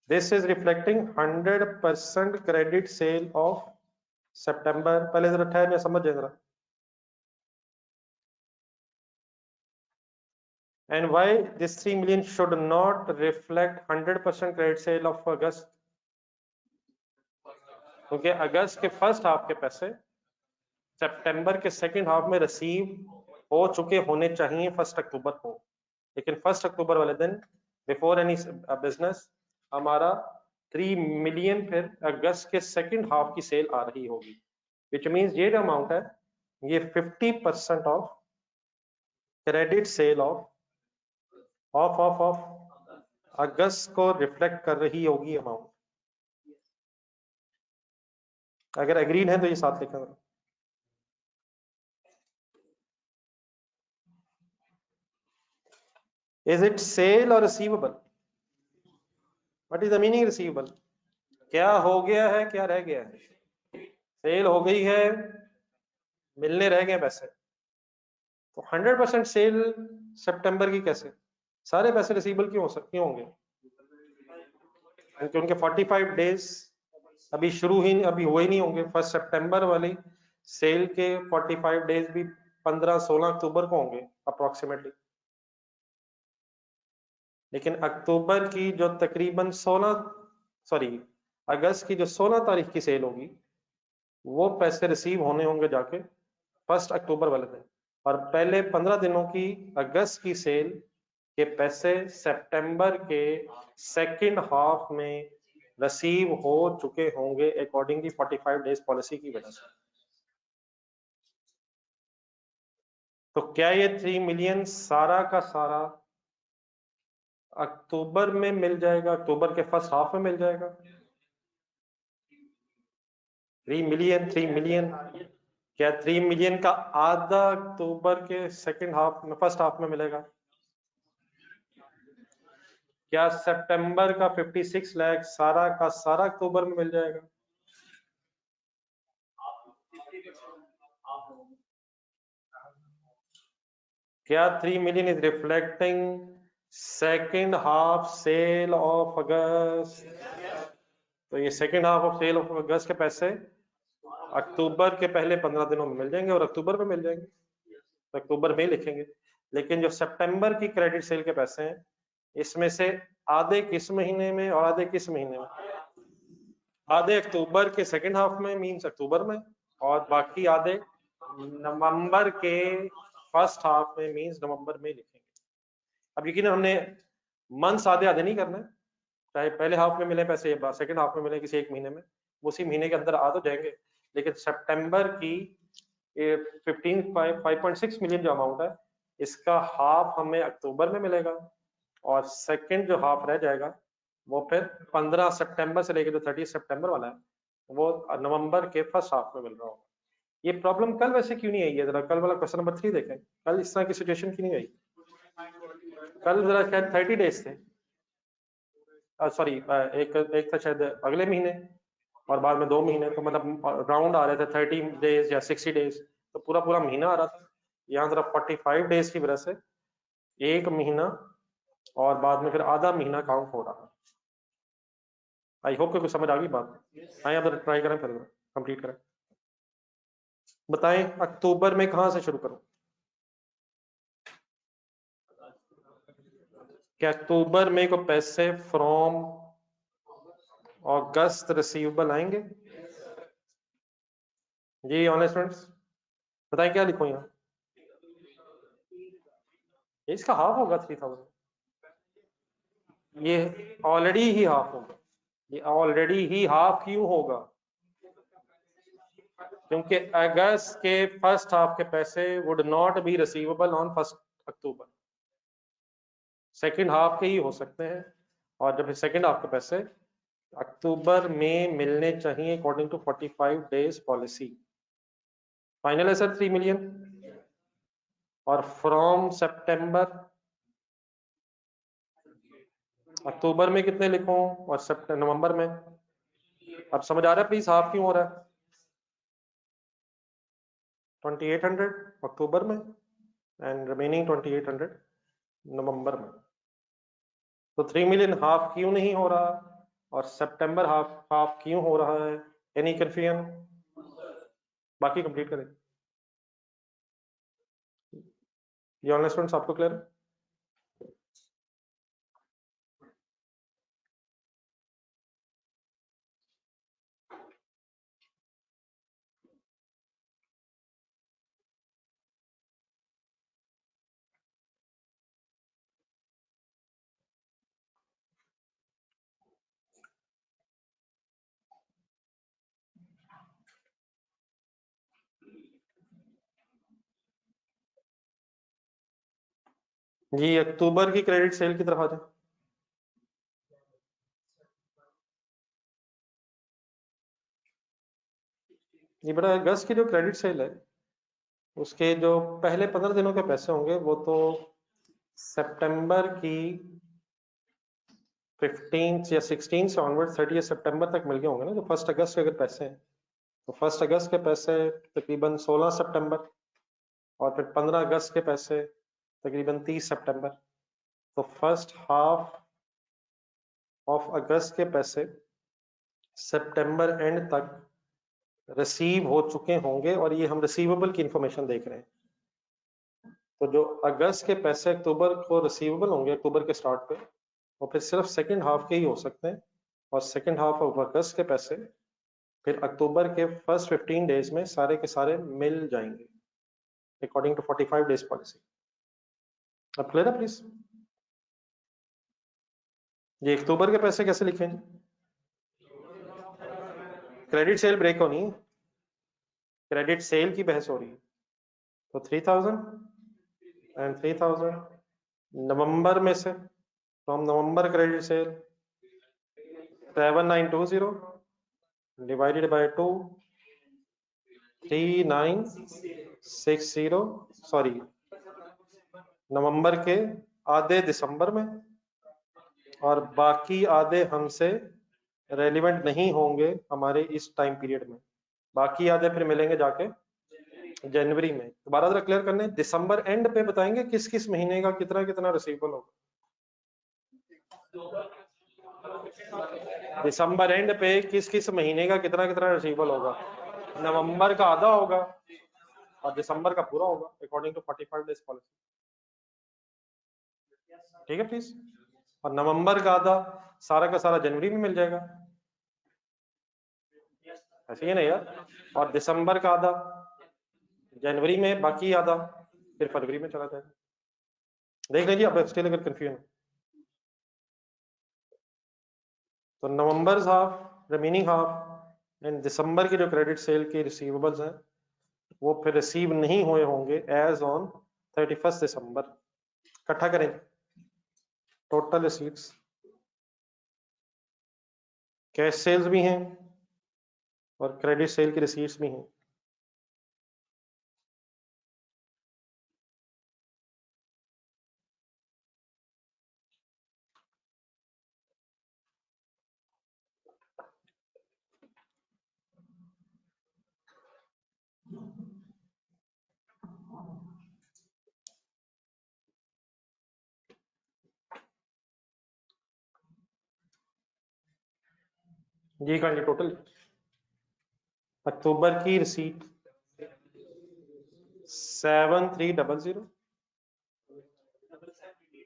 This is reflecting 100% credit sale of September. पहले जरा ठहर में समझ जाए जरा। And why this 3 million should not reflect 100% credit sale of August? क्योंकि अगस्त के फर्स्ट हाफ के पैसे सितंबर के सेकंड हाफ में रिसीव हो चुके होने चाहिए 1 अक्टूबर को, लेकिन 1 अक्टूबर वाले दिन बिफोर एनी बिजनेस हमारा 3 मिलियन फिर अगस्त के सेकंड हाफ की सेल आ रही होगी, विच मीन्स ये जो अमाउंट है ये 50% ऑफ क्रेडिट सेल ऑफ अगस्त को रिफ्लेक्ट कर रही होगी अमाउंट। अगर एग्रीड है तो ये साथ लिखें। इज इट सेल और receivable? What is the meaning receivable? क्या हो गया है, क्या रह गया है? सेल हो गई है, मिलने रह गए पैसे। तो 100% सेल सितंबर की कैसे? सारे पैसे रिसीवेबल क्यों होंगे? क्योंकि उनके 45 डेज अभी अभी हुए नहीं होंगे। 1 सितंबर वाली सेल के 45 डेज भी 15-16 अक्टूबर को होंगे अप्रोक्सीमेटली। लेकिन अक्टूबर की जो तकरीबन अगस्त की जो 16 तारीख की सेल होगी वो पैसे रिसीव होने होंगे जाके 1 अक्टूबर वाले दिन, और पहले 15 दिनों की अगस्त की सेल के पैसे सितंबर के सेकंड हाफ में रिसीव हो चुके होंगे अकॉर्डिंग की 45 डेज पॉलिसी की वजह से। तो क्या ये 3 मिलियन सारा का सारा अक्टूबर में मिल जाएगा, अक्टूबर के फर्स्ट हाफ में मिल जाएगा? 3 मिलियन क्या 3 मिलियन का आधा अक्टूबर के सेकंड हाफ में, फर्स्ट हाफ में मिलेगा? क्या सितंबर का 56 लाख सारा का सारा अक्टूबर में मिल जाएगा? क्या 3 million is reflecting second half sale of August? तो ये second half of sale of August के पैसे अक्टूबर के पहले 15 दिनों में मिल जाएंगे और अक्टूबर में मिल जाएंगे, तो अक्टूबर में ही लिखेंगे। लेकिन जो सितंबर की क्रेडिट सेल के पैसे हैं, इसमें से आधे किस महीने में और आधे किस महीने में? आधे अक्टूबर के सेकंड हाफ में, मींस अक्टूबर में, और बाकी आधे नवंबर के फर्स्ट हाफ में, मींस नवंबर में लिखेंगे। अब यकीन हमने मंथ्स आधे आधे नहीं करना है, चाहे पहले हाफ में मिले पैसे या सेकंड हाफ में मिले किसी एक महीने में, उसी महीने के अंदर आ तो जाएंगे। लेकिन सितंबर की 5.6 मिलियन जो अमाउंट है, इसका हाफ हमें अक्टूबर में मिलेगा और सेकंड जो हाफ रह जाएगा वो फिर 15 सितंबर से लेकर जो 30 सितंबर वाला है वो नवंबर के फर्स्ट हाफ में मिल रहा होगा। ये प्रॉब्लम कल वैसे क्यों नहीं आई है? जरा कल वाला क्वेश्चन नंबर 3 देखें, कल इस तरह की सिचुएशन क्यों नहीं आई? कल जरा शायद 30 डेज थे, सॉरी एक था शायद अगले महीने और बाद में 2 महीने, तो मतलब राउंड आ रहे थे 30 डेज या 60 डेज, तो पूरा पूरा महीना आ रहा था। यहाँ जरा 45 डेज की वजह से एक महीना और बाद में फिर आधा महीना काउंट हो रहा है। आई होप कि कुछ समझ आ गई बात। आए आप ट्राई करें, फिर कंप्लीट करें। बताएं अक्टूबर में कहां से शुरू करूं? क्या अक्टूबर में को पैसे फ्रॉम अगस्त रिसीवेबल आएंगे? जी ऑनेस्ट फ्रेंड्स बताएं क्या लिखूं यहाँ? इसका हाफ होगा 3000, ये ऑलरेडी ही हाफ होगा। ये ऑलरेडी ही हाफ क्यों होगा? क्योंकि अगस्त के फर्स्ट हाफ के पैसे would not be receivable on 1 October, second half के ही हो सकते हैं। और जब सेकंड हाफ के पैसे अक्टूबर में मिलने चाहिए according to 45 days policy. Final है सर 3 मिलियन। और फ्रॉम सितंबर, अक्टूबर में कितने लिखूं और नवंबर में? अब समझ आ रहा है प्लीज हाफ क्यों हो रहा है? 2800 अक्टूबर में एंड रिमेनिंग 2800 नवंबर में। तो 3 मिलियन हाफ क्यों नहीं हो रहा और सितंबर हाफ हाफ क्यों हो रहा है? Any confusion? बाकी कंप्लीट करें। ये ऑनलाइन स्टूडेंट्स आपको क्लियर है? जी अक्टूबर की क्रेडिट सेल की तरफ आ जाए। ये बड़ा अगस्त की जो क्रेडिट सेल है उसके जो पहले 15 दिनों के पैसे होंगे वो तो सितंबर की 15 या 16 से ऑनवर्ड 30 सितंबर तक मिल गए होंगे ना। जो 1 अगस्त के अगर पैसे हैं तो 1 अगस्त के पैसे तकरीबन 16 सितंबर और फिर 15 अगस्त के पैसे तकरीबन 30 सितंबर। तो फर्स्ट हाफ ऑफ अगस्त के पैसे सितंबर एंड तक रिसीव हो चुके होंगे और ये हम रिसीवेबल की इंफॉर्मेशन देख रहे हैं। तो जो अगस्त के पैसे अक्टूबर को रिसीवेबल होंगे अक्टूबर के स्टार्ट पे, और फिर सिर्फ सेकंड हाफ के ही हो सकते हैं। और सेकंड हाफ ऑफ अगस्त के पैसे फिर अक्टूबर के फर्स्ट 15 डेज में सारे के सारे मिल जाएंगे अकॉर्डिंग टू 45 डेज पॉलिसी। अब क्लियर है प्लीज? ये अक्टूबर के पैसे कैसे लिखें? क्रेडिट सेल ब्रेक होनी है, क्रेडिट सेल की बहस हो रही है। तो 3000 एंड 3000 नवंबर में से, from November credit sale 7920 divided by 2 3960, sorry नवंबर के आधे दिसंबर में, और बाकी आधे हमसे रेलिवेंट नहीं होंगे हमारे इस टाइम पीरियड में, बाकी आधे फिर मिलेंगे जाके जनवरी में। दोबारा जरा क्लियर करने, दिसंबर एंड पे बताएंगे किस किस महीने का कितना कितना रिसीवेबल होगा। दिसंबर एंड पे किस किस महीने का कितना कितना रिसीवेबल होगा। नवंबर का आधा होगा और दिसंबर का पूरा होगा अकॉर्डिंग टू 45 डेज पॉलिसी। ठीक है प्लीज। और नवंबर का आधा सारा का सारा जनवरी में मिल जाएगा, ऐसे ही है ना यार। और दिसंबर का आधा जनवरी में, बाकी आधा फिर फरवरी में चला जाएगा। देख लीजिए आप स्टिल अगर कंफ्यूजन। तो नवंबर हाफ, रिमेनिंग हाफ एंड दिसंबर की जो क्रेडिट सेल के रिसीवेबल्स हैं वो फिर रिसीव नहीं हुए होंगे एज ऑन 31 दिसंबर। इकट्ठा करें टोटल रिसीट्स, कैश सेल्स भी हैं और क्रेडिट सेल की रिसीट्स भी हैं। जी कहेंगे टोटल अक्टूबर की receipt 7300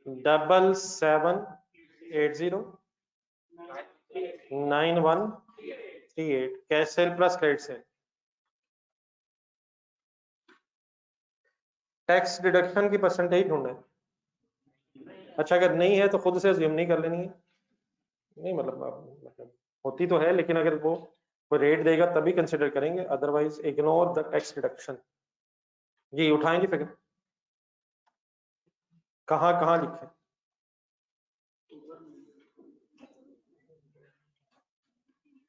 7780 9138 cash cell plus credit sale. Tax deduction की परसेंटेज ढूंढना है। अच्छा अगर नहीं है तो खुद से अज्यूम नहीं कर लेनी है, नहीं मतलब होती तो है लेकिन अगर वो रेट देगा तभी कंसिडर करेंगे, otherwise ignore the tax deduction. जी उठाएंगे फिगर, कहाँ कहाँ लिखे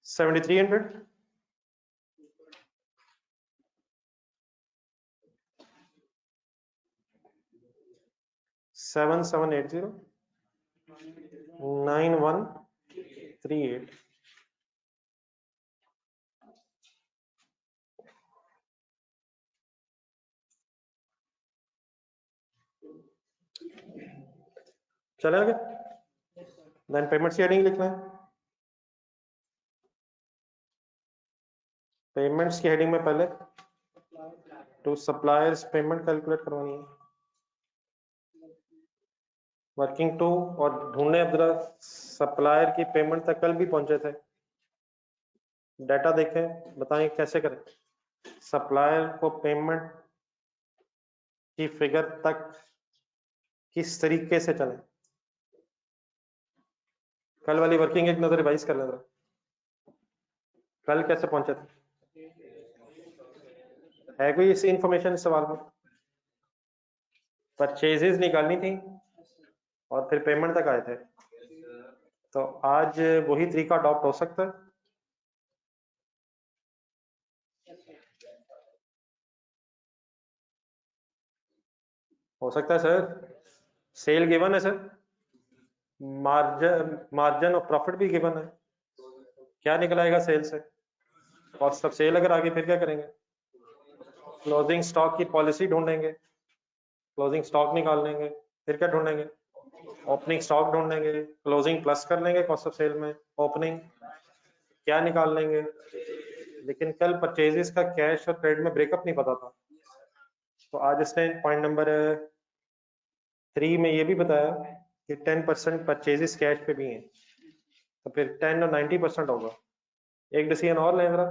7300 7780 9138। चले आगे, देन पेमेंट्स की हेडिंग लिखना है। पेमेंट्स की हेडिंग में पहले टू सप्लायर्स पेमेंट कैलकुलेट करवानी है, वर्किंग टू, और ढूंढने अब जरा सप्लायर की पेमेंट तक कल भी पहुंचे थे, डाटा देखें बताएं कैसे करें सप्लायर को पेमेंट की फिगर तक, किस तरीके से चले। कल वाली वर्किंग एक नजर रिवाइज कर लेना, कल कैसे पहुंचे थे, है कोई इसी इंफॉर्मेशन इस सवाल में। परचेजेस निकालनी थी और फिर पेमेंट तक आए थे, तो आज वही तरीका अडॉप्ट हो सकता है। हो सकता है सर, सेल गिवन है सर, मार्जिन ऑफ प्रॉफिट भी गिवन है, क्या निकल आएगा सेल से, कॉस्ट ऑफ सेल अगर आगे फिर क्या करेंगे, क्लोजिंग स्टॉक की पॉलिसी ढूंढेंगे, क्लोजिंग स्टॉक निकाल लेंगे, फिर क्या ढूंढेंगे, ओपनिंग स्टॉक ढूंढेंगे, क्लोजिंग प्लस कर लेंगे कॉस्ट ऑफ सेल में, ओपनिंग क्या निकाल लेंगे। लेकिन कल परचेजेस का कैश और क्रेडिट में ब्रेकअप नहीं पता था, तो आज इसने पॉइंट नंबर 3 में ये भी बताया कि 10% परचेजेस कैश पे भी हैं, तो फिर 10 और 90% होगा। एक डिसीजन और लें जरा,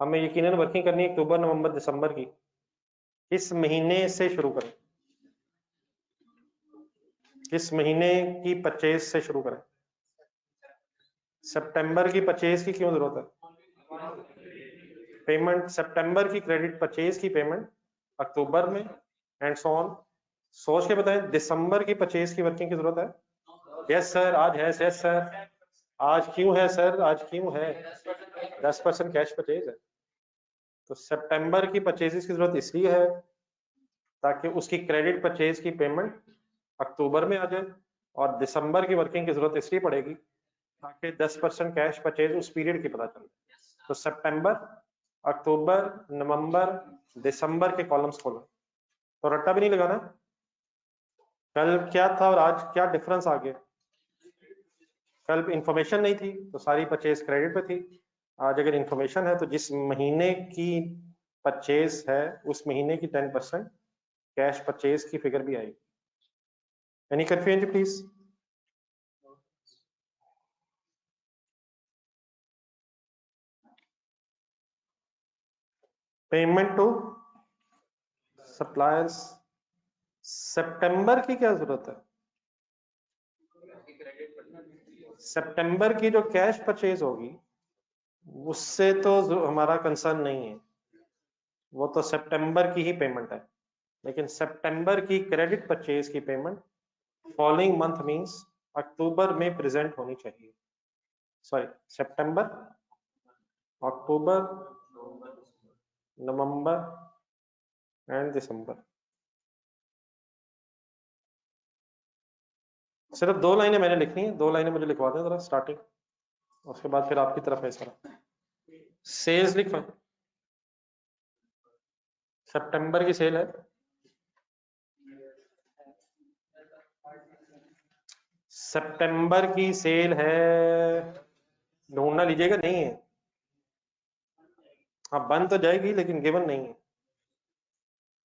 हमें यकीनन वर्किंग करनी है अक्टूबर नवंबर दिसंबर की, किस महीने से शुरू करें, किस महीने की परचेज से शुरू करें। सितंबर की परचेज की क्यों जरूरत है, पेमेंट सितंबर की क्रेडिट परचेज की पेमेंट अक्टूबर में एंड सो ऑन। सोच के बताएं, दिसंबर की परचेज की वर्किंग की जरूरत है? यस सर, आज है। यस सर, आज क्यों है सर? आज क्यों है? 10% कैश परचेज है, तो सितंबर की परचेजेस की जरूरत इसलिए है ताकि उसकी क्रेडिट परचेज की पेमेंट अक्टूबर में आ जाए, और दिसंबर की वर्किंग की जरूरत इसलिए पड़ेगी ताकि 10% कैश परचेज उस पीरियड की पता चले। तो सितंबर, अक्टूबर, नवंबर, दिसंबर के कॉलम्स खोलो। तो रट्टा भी नहीं लगाना कल क्या था और आज क्या डिफरेंस आ गया। कल इंफॉर्मेशन नहीं थी तो सारी परचेज क्रेडिट पे थी। आज अगर इंफॉर्मेशन है तो जिस महीने की परचेज है उस महीने की 10% कैश परचेज की फिगर भी आएगी। Any confusion please? Payment to suppliers, सितंबर की क्या जरूरत है? सितंबर की जो कैश परचेज होगी उससे तो हमारा कंसर्न नहीं है, वो तो सितंबर की ही पेमेंट है। लेकिन सितंबर की क्रेडिट परचेज की payment following month means October में प्रेजेंट होनी चाहिए। Sorry, September, October, November and December. सिर्फ 2 लाइनें मैंने लिखनी है, 2 लाइनें मुझे लिखवा दें जरा स्टार्टिंग, उसके बाद फिर आपकी तरफ है सारा। सेल्स लिखवाएं, सितंबर की सेल है, सितंबर की सेल है, ढूंढना लीजिएगा, नहीं है। हाँ बन तो जाएगी लेकिन गिवन नहीं है,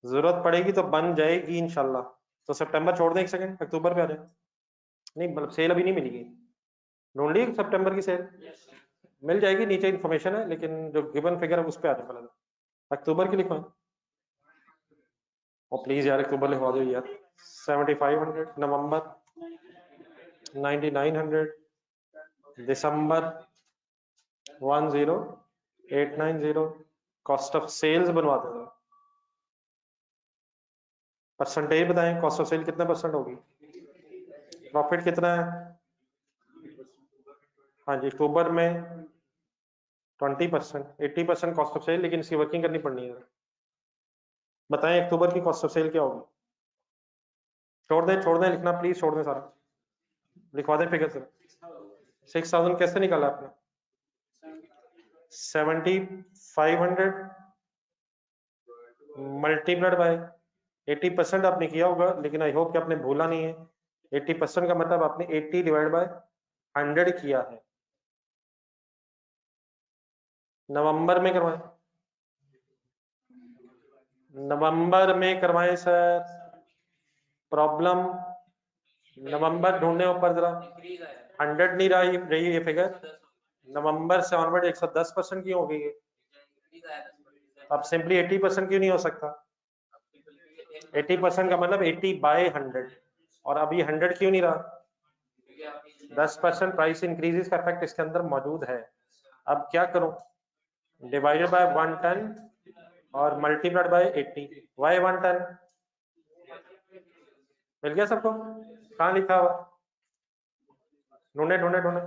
जरूरत पड़ेगी तो बन जाएगी इंशाल्लाह। तो सितंबर छोड़ दें, एक सेकंड अक्टूबर पे आ जाए। नहीं मतलब सेल अभी नहीं मिलेगी, ढूंढ ली सितंबर की सेल, मिल जाएगी, नीचे इन्फॉर्मेशन है, लेकिन जो गिवन फिगर है उस पर आ जाए पहले। अक्टूबर की लिखवाएं, और प्लीज यार अक्टूबर लिखवा दो यार। 7500, नवंबर 9900, दिसंबर 10890, कॉस्ट ऑफ सेल्स बनवा दो। परसेंटेज बताएं, कॉस्ट ऑफ सेल कितना परसेंट होगी, प्रॉफिट कितना है? हाँ जी, अक्टूबर में 20%, 80% कॉस्ट ऑफ सेल, लेकिन इसकी वर्किंग करनी पड़नी है। बताएं अक्टूबर की कॉस्ट ऑफ सेल क्या होगी? छोड़ दें लिखना, प्लीज छोड़ दें सारा, लिखवा दें फिगर से। 6000 कैसे निकाला आपने? 7500 मल्टीप्लाइड बाय 80% आपने किया होगा, लेकिन आई होप कि आपने भूला नहीं है। 80% का मतलब आपने 80 डिवाइड बाय 100 किया है। नवंबर में करवाएं, नवंबर में करवाएं सर। प्रॉब्लम, नवंबर ढूंढने ऊपर जरा, 100 नहीं रही ये फिगर, नवंबर से ऑनवर्ड 110% की हो गई है। अब सिंपली 80% क्यों नहीं हो सकता? 80% का मतलब 80 बाय 100, और अभी 100 क्यों नहीं रहा? 10% प्राइस इंक्रीजेस का इफेक्ट इसके अंदर मौजूद है। अब क्या करूं? डिवाइडेड बाय 110 और मल्टीप्लाइड बाय 80। वाई 110 मिल गया सबको? कहाँ लिखा हुआ? ढूंढे ढूंढे ढूंढे।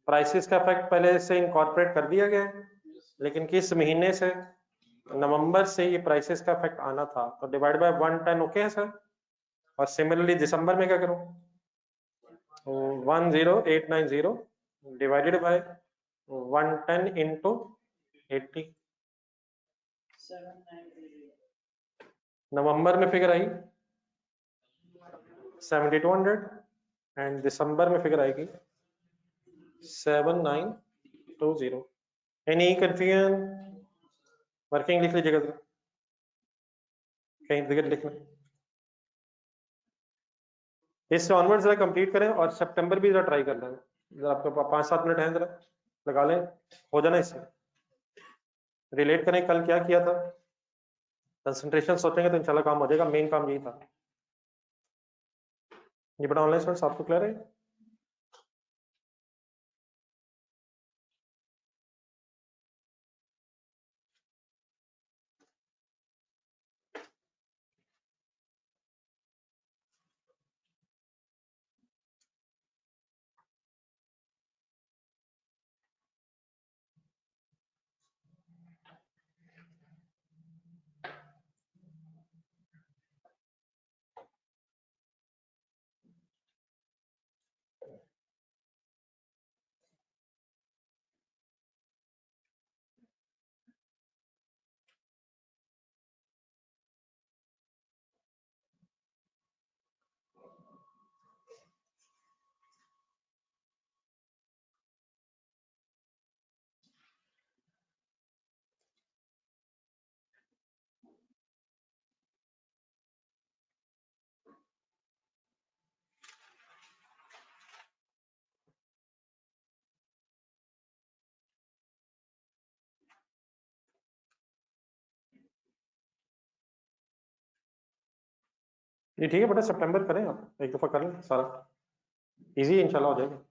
प्राइसेस का इफेक्ट पहले से इनकॉर्पोरेट कर दिया गया है, लेकिन किस महीने से? नवंबर से ये प्राइसेस का इफेक्ट आना था, तो डिवाइड बाय 110 ओके है सर। और सिमिलरली दिसंबर में क्या करूं? 10890 डिवाइडेड बाय 110 इंटू 80। नवंबर में फिगर आई 7200 एंड दिसंबर में फिगर आएगी 7920। Any confusion? वर्किंग लिख लीजिएगा जरा, कहीं फिगर लिखना। इससे ऑनवर्ड जरा कंप्लीट करें और सितंबर भी जरा ट्राई कर लें। जरा आपके पास 5-7 मिनट है, जरा लगा लें, हो जाना इससे। रिलेट करें कल क्या किया था, कंसंट्रेशन सोचेंगे तो इंशाल्लाह काम हो जाएगा। मेन काम यही था। ये बड़ा ऑनलाइन स्टूडेंट्स आपको क्लियर है? ये ठीक है बेटा, सितंबर करें, आप एक दफा कर लें सारा, इजी इंशाल्लाह हो जाएगा।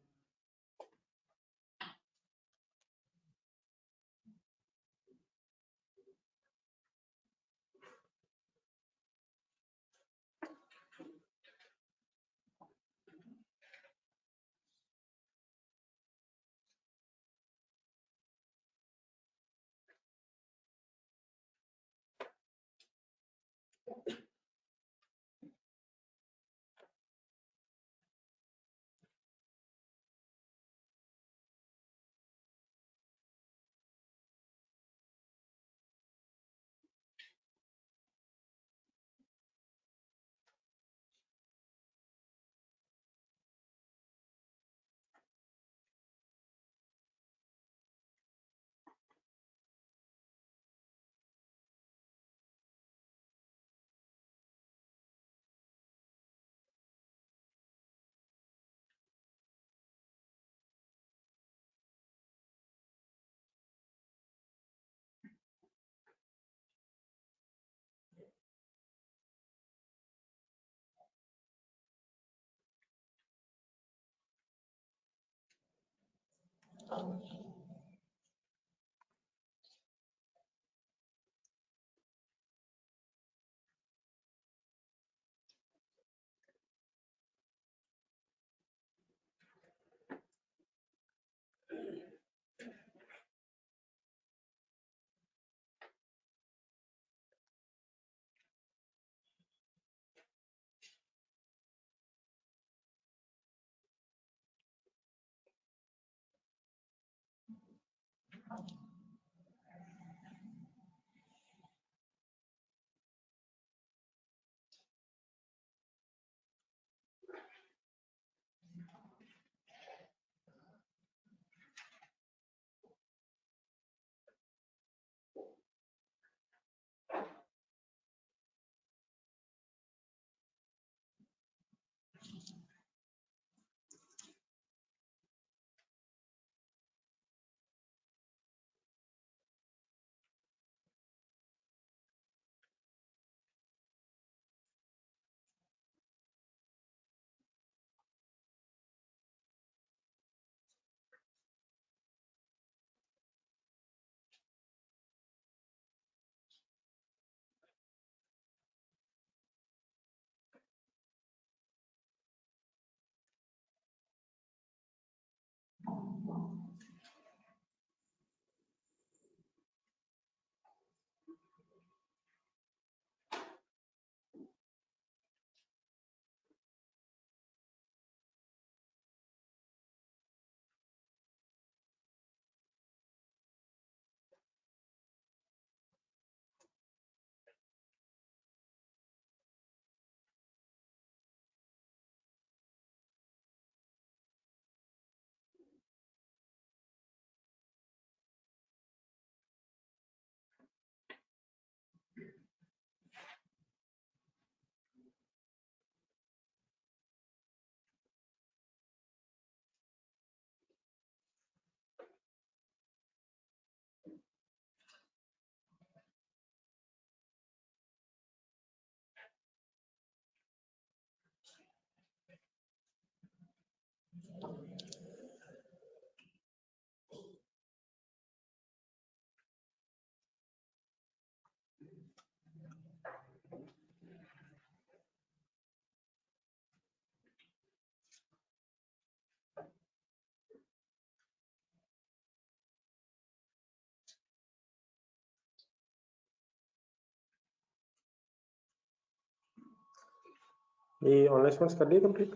ये ऑनलाइन कर दिए कंप्लीट?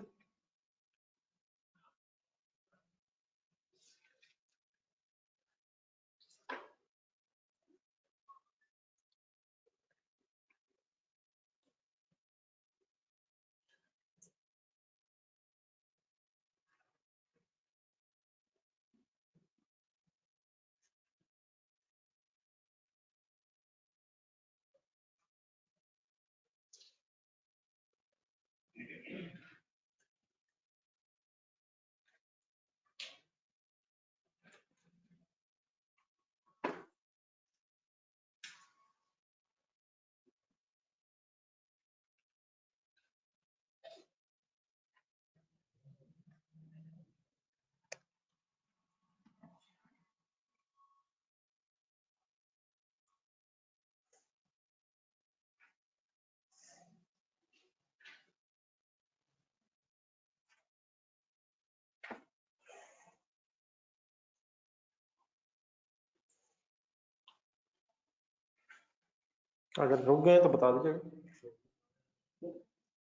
अगर रुक गए तो बता दीजिएगा,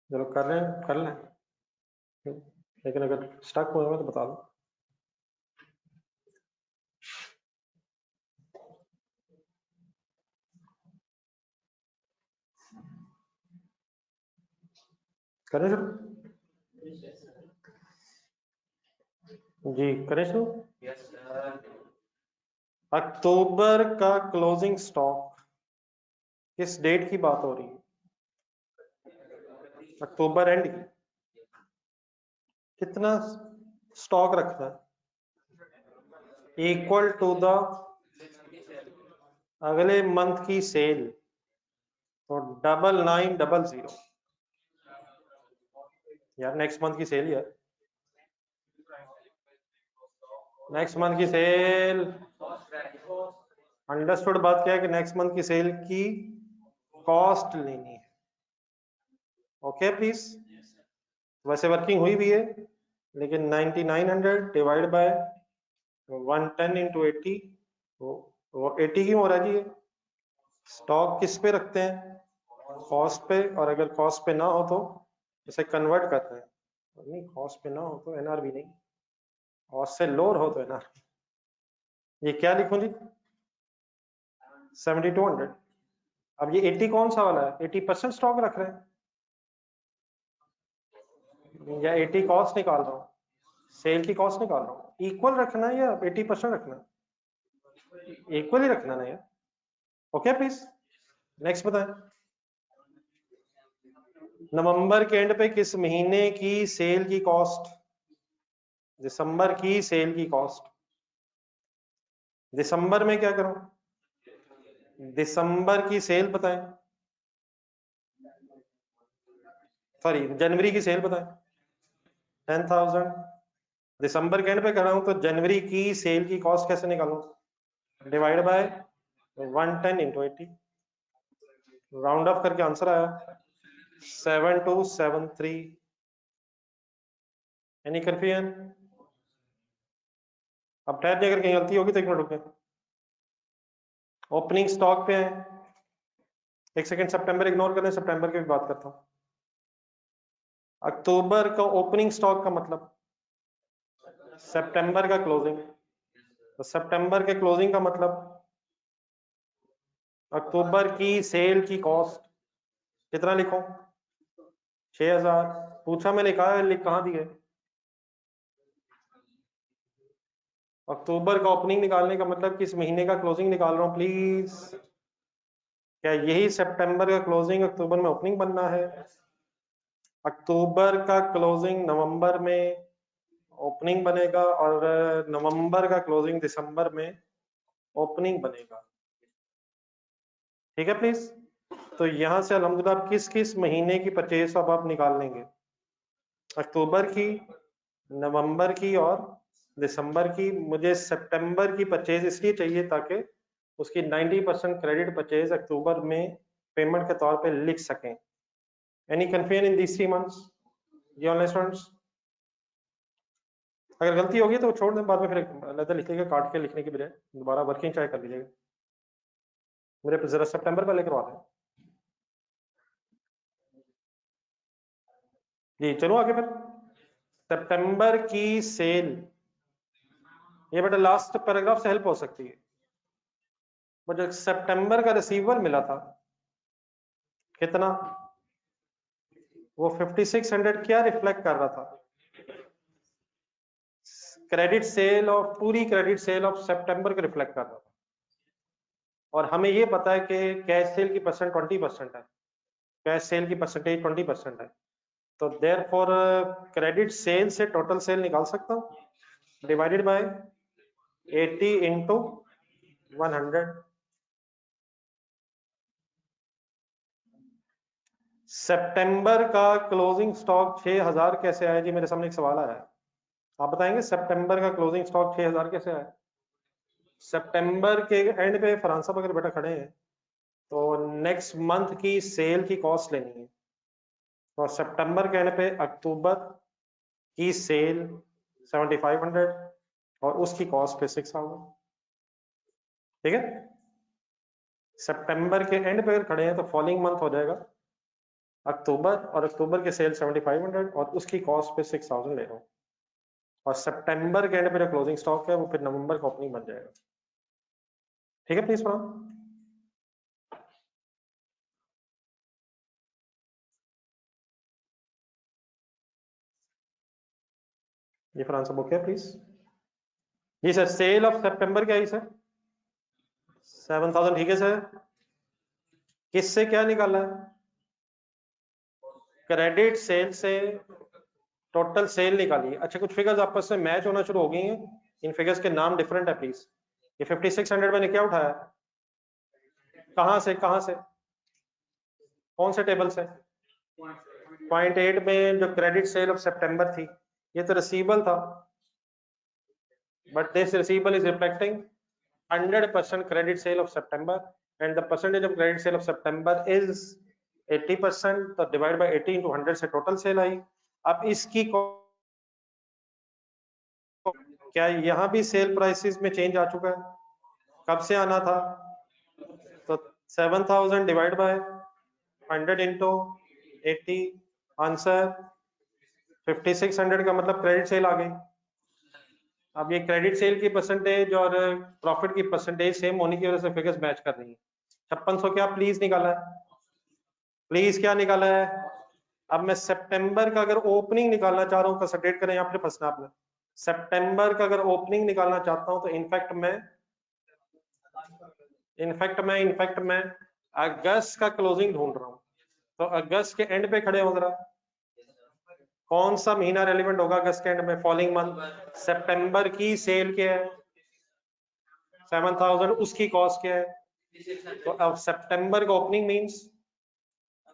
चलो कर रहे हैं कर लें, लेकिन अगर स्टक हो जाए तो बता दो। करें शुरू? जी करें शुरू। अक्टूबर का क्लोजिंग स्टॉक किस डेट की बात हो रही है? अक्टूबर एंड की। कितना स्टॉक रखना है इक्वल टू द अगले मंथ की सेल, तो 9900 यार, नेक्स्ट मंथ की सेल यार, नेक्स्ट मंथ की सेल। अंडरस्टूड बात क्या है कि नेक्स्ट मंथ की सेल की कॉस्ट लेनी है। ओके प्लीज, वैसे वर्किंग हुई भी है, लेकिन 9900 डिवाइड बाय 110 इंटू 80, वो 80 क्यों हो रहा है जी? स्टॉक किस पे रखते हैं? कॉस्ट पे, और अगर कॉस्ट पे ना हो तो इसे कन्वर्ट करते हैं। नहीं, कॉस्ट पे ना हो तो एनआर भी नहीं, कॉस्ट से लोअर हो तो एनआर। ये क्या लिखूं जी? 7200। अब ये 80 कौन सा वाला है? 80% स्टॉक रख रहे हैं या 80 कॉस्ट निकाल रहा हूँ? सेल की कॉस्ट निकाल रहा हूँ। इक्वल रखना है या 80% रखना है? इक्वल ही रखना ना यार। ओके प्लीज, नेक्स्ट बताएं। नवंबर के एंड पे किस महीने की सेल की कॉस्ट? दिसंबर की सेल की कॉस्ट। दिसंबर में क्या करूं? दिसंबर की सेल बताएं, सॉरी जनवरी की सेल बताएं। 10,000। दिसंबर के एंड पे कर रहा हूं तो जनवरी की सेल की कॉस्ट कैसे निकालूं? Divide by 110 into 80। Round of करके आंसर आया 7273। Any confusion? अब ठहर जाए, अगर कहीं गलती होगी तो एक मिनट रुके। ओपनिंग स्टॉक पे है, एक सेकंड सितंबर इग्नोर करें, सितंबर की भी बात करता हूं। अक्टूबर का ओपनिंग स्टॉक का मतलब सितंबर का क्लोजिंग, तो सितंबर के क्लोजिंग का मतलब अक्टूबर की सेल की कॉस्ट। कितना लिखो? 6000। पूछा मैंने, कहा लिख कहाँ दिए? अक्टूबर का ओपनिंग निकालने का मतलब किस महीने का क्लोजिंग निकाल रहा हूँ प्लीज? क्या यही सितंबर का क्लोजिंग अक्टूबर में ओपनिंग बनना है? अक्टूबर का क्लोजिंग नवंबर में ओपनिंग बनेगा, और नवंबर का क्लोजिंग दिसंबर में ओपनिंग बनेगा। ठीक है प्लीज। तो यहां से अल्हम्दुलिल्लाह आप किस किस महीने की परचेज अब आप निकाल लेंगे? अक्टूबर की, नवंबर की और दिसंबर की। मुझे सितंबर की परचेज इसलिए चाहिए ताकि उसकी 90% क्रेडिट परचेज अक्टूबर में पेमेंट के तौर पे लिख सकें। Any confusion in these 3 months? ये ऑनलाइन स्टूडेंट्स, अगर गलती होगी तो छोड़ दें, बाद में फिर अलग लिखिएगा, काट के लिखने की बजाय दोबारा वर्किंग चाहे कर लीजिएगा। मेरे पे जरा सितंबर पहले करवा दें जी। चलो आगे फिर। सितंबर की सेल, ये बेटा लास्ट पैराग्राफ से हेल्प हो सकती है। मुझे सितंबर का रिसीवर मिला था कितना? वो 5600 क्या रिफ्लेक्ट कर रहा था? क्रेडिट सेल ऑफ, पूरी क्रेडिट सेल ऑफ सितंबर को रिफ्लेक्ट कर रहा था। और हमें ये पता है कि कैश सेल की परसेंट 20% है, कैश सेल की परसेंटेज 20% है। तो देयर फॉर क्रेडिट सेल से टोटल सेल निकाल सकता हूँ, डिवाइडेड बाय 80 इंटू 100। सितंबर का क्लोजिंग स्टॉक 6000 कैसे आया जी? मेरे सामने एक सवाल आया है, आप बताएंगे सितंबर का क्लोजिंग स्टॉक 6000 कैसे आया? सितंबर के एंड पे फरहान साहब अगर बेटा खड़े हैं तो नेक्स्ट मंथ की सेल की कॉस्ट लेनी है, तो सितंबर के एंड पे अक्टूबर की सेल 7500 और उसकी कॉस्ट पे 6000। ठीक है? सितंबर के एंड पे अगर खड़े हैं तो फॉलोइंग मंथ हो जाएगा अक्टूबर, और अक्टूबर के सेल 7500 और उसकी कॉस्ट पे 6000 ले रहा हूँ, और सितंबर के एंड पे जो क्लोजिंग स्टॉक है वो फिर नवंबर का ओपनिंग बन जाएगा। ठीक है प्लीज फरहान। ये फरहान सब ओके प्लीज। जी सर, सेल ऑफ सितंबर क्या है सर? 7000, ठीक है सर। किससे क्या निकाला है? क्रेडिट सेल से टोटल सेल निकालिए। अच्छा, कुछ फिगर्स आपस में मैच होना शुरू हो गई हैं, इन फिगर्स के नाम डिफरेंट है प्लीज। ये 5600 मैंने क्या उठाया? कहां से कहां से, कौन से टेबल से? 0.8 में जो क्रेडिट सेल ऑफ सितंबर थी, ये तो रिसीवेबल था, but this receivable is reflecting 100% credit sale of September, and the percentage of credit sale of September is 80%, तो डिवाइड बाय 80 into 100 से टोटल सेल आई। अब इसकी क्या यहाँ भी सेल प्राइसेस में चेंज आ चुका है? कब से आना था? तो 7000 डिवाइड बाय 100 into 80, आंसर 5600 का मतलब क्रेडिट सेल आ गई। अब ये क्रेडिट सेल की परसेंटेज और प्रॉफिट की परसेंटेज सेम होने की वजह से फिगर्स मैच कर रही है। 5600 क्या प्लीज निकाला है? प्लीज क्या निकाला है? अब मैं सितंबर का अगर ओपनिंग निकालना चाह रहा हूँ, कंसंट्रेट करें यहाँ पे फंसना आपने। सितंबर का अगर ओपनिंग निकालना चाहता हूँ तो इनफैक्ट मैं अगस्त का क्लोजिंग ढूंढ रहा हूँ। तो अगस्त के एंड पे खड़े हो जरा, कौन सा महीना रेलिवेंट होगा अगस्त के एंड में? Following month. सितंबर की सेल क्या है? 7000, उसकी कॉस्ट क्या है? तो अब सितंबर का ओपनिंग मींस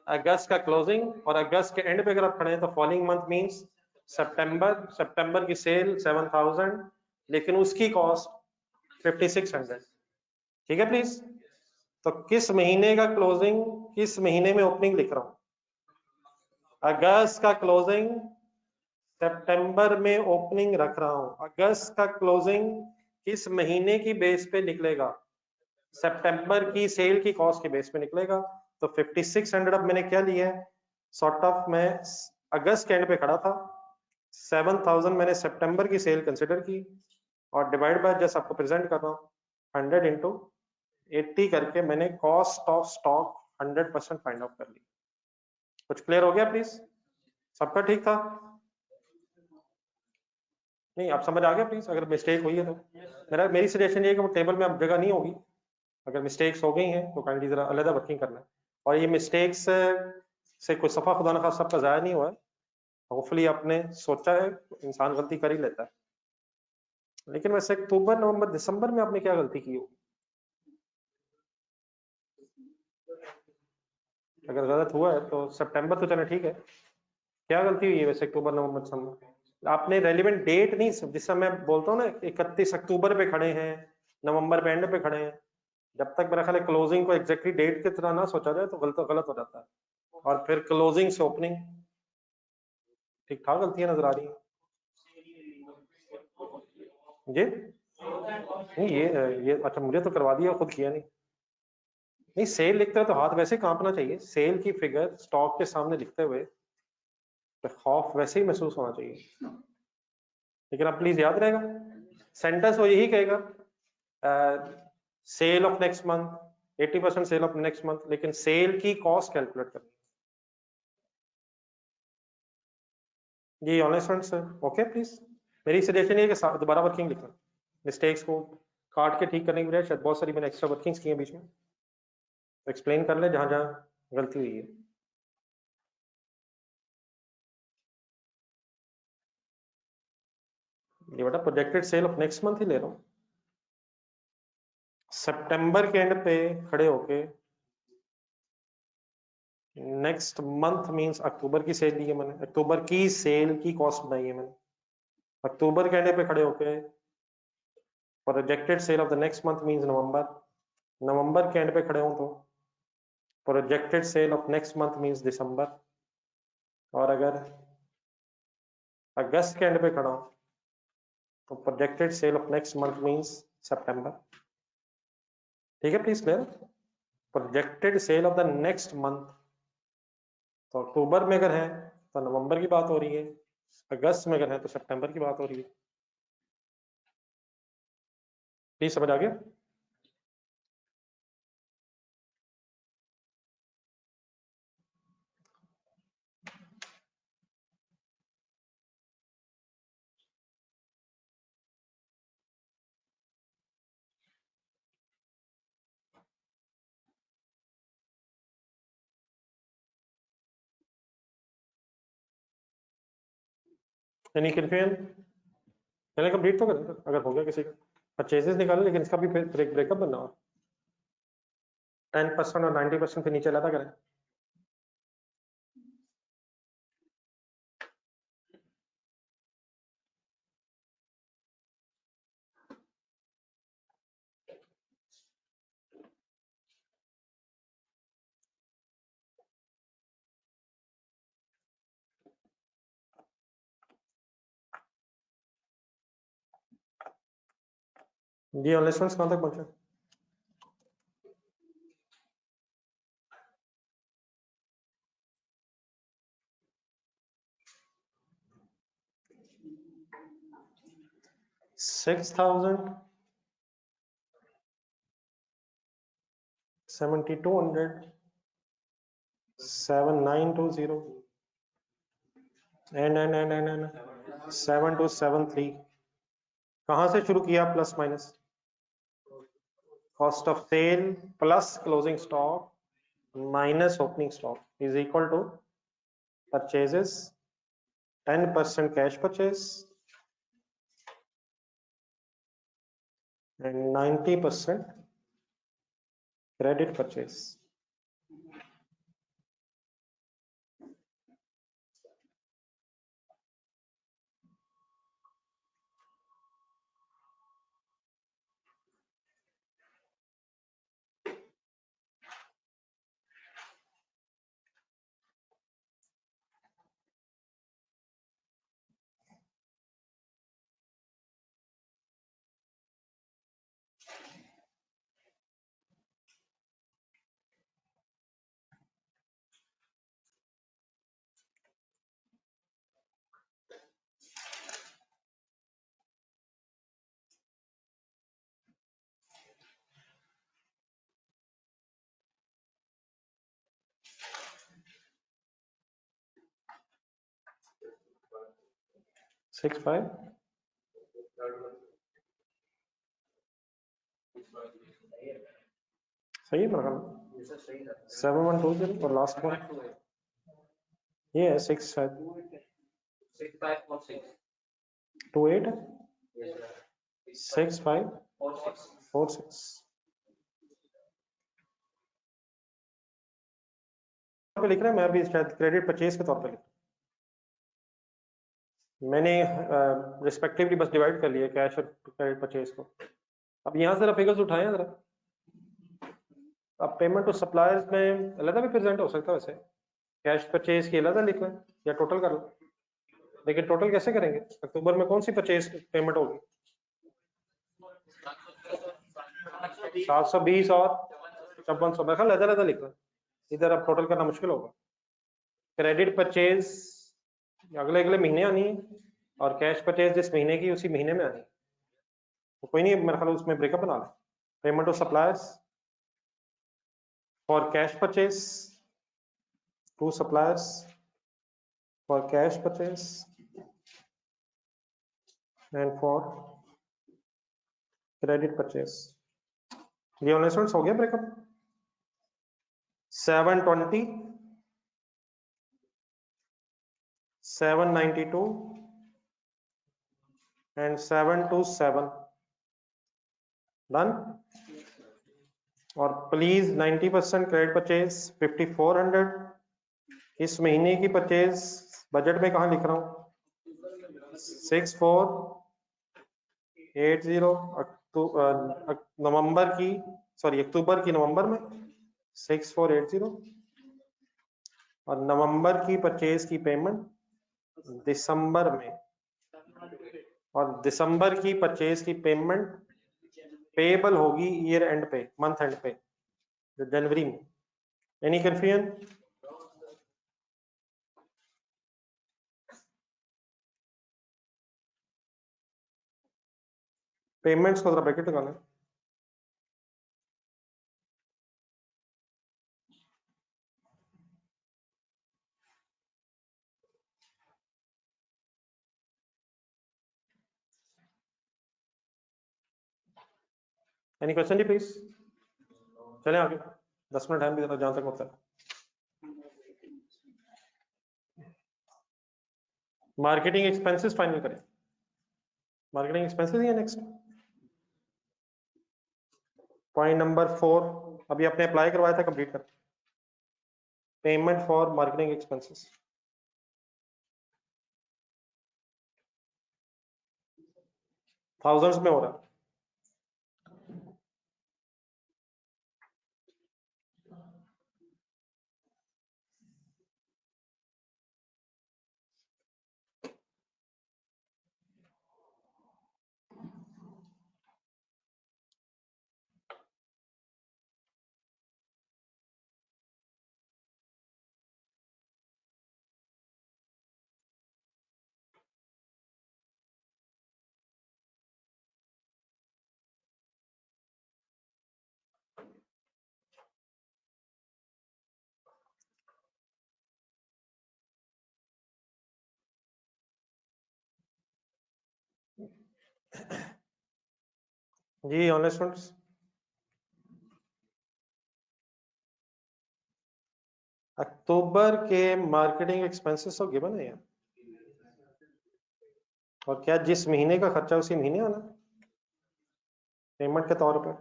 अगस्त का क्लोजिंग, और अगस्त के एंड पे अगर आप खड़े हैं तो फॉलोइंग मंथ मींस सितंबर की सेल 7000, लेकिन उसकी कॉस्ट 5600। ठीक है प्लीज। तो किस महीने का क्लोजिंग, किस महीने में ओपनिंग लिख रहा हूं? अगस्त का क्लोजिंग सितंबर में ओपनिंग रख रहा हूं। अगस्त का क्लोजिंग किस महीने की बेस पे निकलेगा? सितंबर की सेल की कॉस्ट के बेस पे निकलेगा। तो 5600 अब मैंने क्या लिया है, सॉर्ट ऑफ मैं अगस्त के एंड पे खड़ा था, 7000 मैंने सितंबर की सेल कंसिडर की, और डिवाइड बाय जस्ट आपको प्रेजेंट कर रहा हूँ 100 into 80 करके मैंने cost of stock 100% find out कर ली। कुछ क्लियर हो गया प्लीज? सबका ठीक था? नहीं, आप समझ आ गया प्लीज? अगर मिस्टेक हुई है तो मेरी सजेशन ये है कि वो टेबल में अब जगह नहीं होगी। अगर मिस्टेक्स हो गई हैं तो काइंडली जरा अलग वर्किंग करना है। और ये मिस्टेक्स से कोई सफा खुदा न खास्ता आपका ज़ाया नहीं हुआ है। होपफुली आपने सोचा है, इंसान गलती कर ही लेता है, लेकिन वैसे अक्टूबर नवंबर दिसंबर में आपने क्या गलती की होगी? अगर गलत हुआ है तो सितंबर तो चले ठीक है, क्या गलती हुई है वैसे अक्टूबर नवंबर दिसंबर? आपने रेलिवेंट डेट नहीं, जिस समय बोलता हूँ ना 31 अक्टूबर पे खड़े हैं, नवंबर पे एंड पे खड़े हैं, जब तक मेरा ख्याल है क्लोजिंग को एग्जैक्टली डेट की तरह ना सोचा जाए तो गलत हो जाता है, और फिर क्लोजिंग से ओपनिंग ठीक ठाक गलतियां नजर आ रही हैं जी। नहीं, ये अच्छा, मुझे तो करवा दिया, खुद किया नहीं। नहीं, सेल लिखते हैं तो हाथ वैसे कांपना चाहिए, सेल की फिगर स्टॉक के सामने लिखते हुए तो खौफ वैसे ही महसूस होना चाहिए। लेकिन अब प्लीज याद रहेगा, सेंटेंस वो यही कहेगा, sale of next month 80% sale of next month, लेकिन सेल की कॉस्ट कैलकुलेट करनी है। जी ऑनलाइन स्टूडेंट्स, ओके प्लीज। मेरी सजेशन ये है कि दोबारा वर्किंग लिखना, मिस्टेक्स को काट के ठीक करने के बजाय, शायद बहुत सारी मैंने एक्स्ट्रा वर्किंग्स की हैं बीच में, तो एक्सप्लेन कर ले जहां जहां गलती हुई है। ये बेटा projected sale of next month ही ले रहा हूँ, सितंबर के एंड पे खड़े होके नेक्स्ट मंथ मींस अक्टूबर की सेल ली है मैंने, अक्टूबर की सेल की कॉस्ट बनाई है मैंने, अक्टूबर के एंड पे खड़े होके projected sale of the next month means November, नवंबर के एंड पे खड़े हूं तो projected sale of next month means December, और अगर अगस्त के एंड पे खड़ा हूं तो projected sale of next month means September. ठीक है please, clear? Projected sale of the next month, तो अक्टूबर में अगर है तो नवंबर की बात हो रही है, अगस्त में अगर है तो सितंबर की बात हो रही है। प्लीज समझ आ गया? Any confusion? पहले कंप्लीट तो करें अगर हो गया किसी का। परचेजेस निकालो, लेकिन इसका भी ब्रेकअप बनना हो, 10% और 90% के नीचे लाता करें। जी ऑनलाइन कहाँ तक पहुंचे? $6,000, 7,200, 7,920 and 7,273। कहाँ से शुरू किया? Plus minus cost of sale plus closing stock minus opening stock is equal to purchases 10% cash purchase and 90% credit purchase। Six five सही है मेरा ख्याल। 7,120 और लास्ट वन ये है 6,528 है 6,546 पे लिख रहे हैं। मैं अभी शायद क्रेडिट परचेज के तौर पे लिख, मैंने रिस्पेक्टिवली बस डिवाइड कर लिया कैश और क्रेडिट परचेज को। अब यहाँ जरा फिगर्स उठाएं जरा। अब पेमेंट टू सप्लायर्स में अलग भी प्रेजेंट हो सकता है वैसे, कैश परचेज की अलग लिख लें या टोटल कर लो, लेकिन टोटल कैसे करेंगे? अक्टूबर में कौन सी परचेज पेमेंट होगी? 720 और 5400, मैं ख्याल अलग लिख लें, इधर अब टोटल करना मुश्किल होगा। क्रेडिट परचेज अगले अगले महीने आनी है और कैश परचेज जिस महीने की उसी महीने में आनी है, तो कोई नहीं मेरे ख्याल उसमें ब्रेकअप बना लें। Payment to suppliers for cash purchase to suppliers for cash purchase and for credit purchase. ये ऑनलाइन हो गया ब्रेकअप। 720, 792 and 727 done. और प्लीज 90% क्रेडिट परचेज 5,400। इस महीने की परचेज बजट में कहाँ लिख रहा हूँ? 6,480 नवंबर की, सॉरी अक्टूबर की नवंबर में 6,480 और नवंबर की परचेज की पेमेंट दिसंबर में, और दिसंबर की परचेज की पेमेंट पेएबल होगी ईयर एंड पे, मंथ एंड पे, जनवरी में। Any confusion? पेमेंट्स को जरा ब्रैकेट लगाना। एनी क्वेश्चन जी प्लीज? चले आगे, 10 मिनट टाइम भी देना जहां तक होता है। मार्केटिंग एक्सपेंसेस फाइनल करें। मार्केटिंग एक्सपेंसेस है नेक्स्ट पॉइंट नंबर 4, अभी आपने अप्लाई करवाया था, कंप्लीट कर। Payment for marketing expenses. Thousands में हो रहा है। जी ऑनलाइन स्टूडेंट्स, अक्टूबर के मार्केटिंग एक्सपेंसेस तो गिवन है यार, और क्या जिस महीने का खर्चा उसी महीने आना पेमेंट के तौर पर।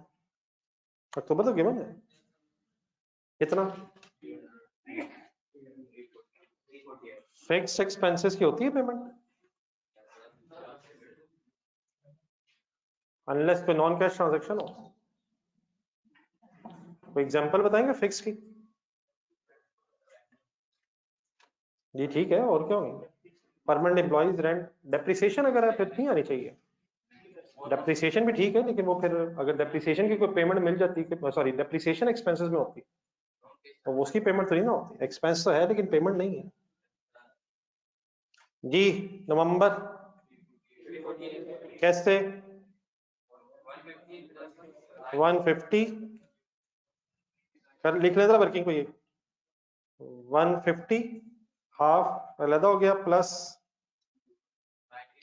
अक्टूबर तो गिवन है। कितना? फिक्स्ड एक्सपेंसेस की होती है पेमेंट, अनलेस कोई नॉन कैश ट्रांजैक्शन हो। कोई एग्जांपल बताएंगे फिक्स की? जी ठीक है, और क्या होंगे? परमानेंट एम्प्लॉइज, रेंट, डेप्रिसिएशन अगर है फिर नहीं आनी चाहिए। डेप्रिसिएशन भी ठीक है, लेकिन वो फिर अगर डेप्रिसिएशन की कोई पेमेंट मिल जाती है, सॉरी डेप्रिसिएशन एक्सपेंसेस में होती तो वो उसकी पेमेंट थोड़ी ना होती। एक्सपेंस तो है लेकिन पेमेंट नहीं है। जी नवंबर कैसे? 150 कर लिख लेना वर्किंग को, ये 150 हाफ अलग हो गया, plus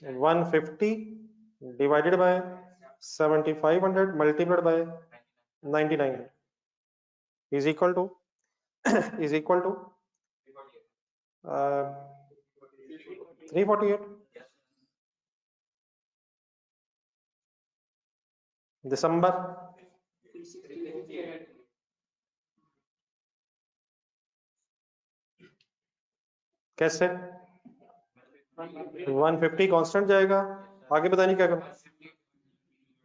150 divided by 7500 multiplied by 99 is equal to is equal to 348। दिसंबर कैसे? 150 कांस्टेंट जाएगा, आगे पता नहीं क्या करूं।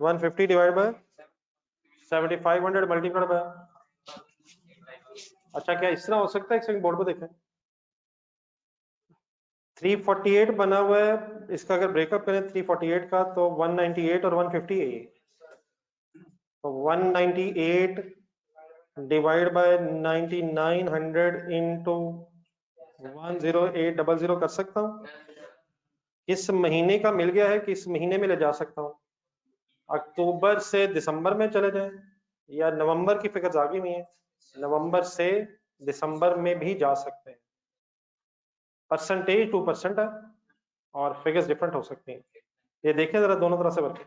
150 डिवाइड बाय 7500 मल्टीप्लाइड बाय, अच्छा क्या इस तरह हो सकता है? एक सेकंड बोर्ड को देखें। 348 बना हुआ है, इसका अगर ब्रेकअप करें 348 का तो 198 और 150 है ये, तो 198 डिवाइड बाय 9900 इंटू 10800 कर सकता हूँ। किस महीने का मिल गया है, किस महीने में ले जा सकता हूँ? अक्टूबर से दिसंबर में चले जाएं, या नवंबर की फिगर्स आगे हुई है, नवंबर से दिसंबर में भी जा सकते हैं। परसेंटेज 2% है और फिगर्स डिफरेंट हो सकती हैं। ये देखें जरा दोनों तरह से वर्क,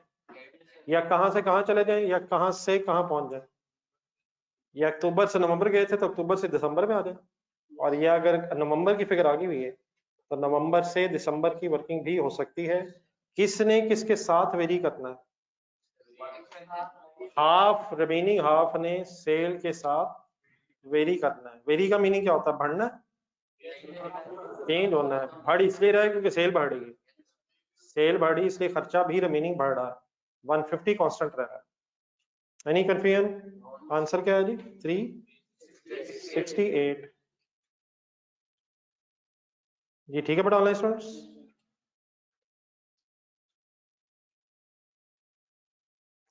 या कहां से कहां चले जाएं या कहां से कहां पहुंच जाएं। या अक्टूबर से नवंबर गए थे तो अक्टूबर से दिसंबर में आ जाए, और या अगर नवंबर की फिगर आगे हुई है तो नवंबर से दिसंबर की वर्किंग भी हो सकती है। किसने किसके साथ वेरी करना है? हाफ, रिमेनिंग हाफ ने सेल के साथ वेरी करना है। वेरी का मीनिंग क्या होता है? बढ़ना, चेंज होना है। बढ़ इसलिए रहा है क्योंकि सेल बढ़ रही है, सेल बढ़ी इसलिए खर्चा भी रिमेनिंग बढ़ रहा है। 150 कांस्टेंट रह रहा है। Any confusion? आंसर क्या है जी? 368। जी ठीक है बेटा ऑनलाइन स्टूडेंट्स।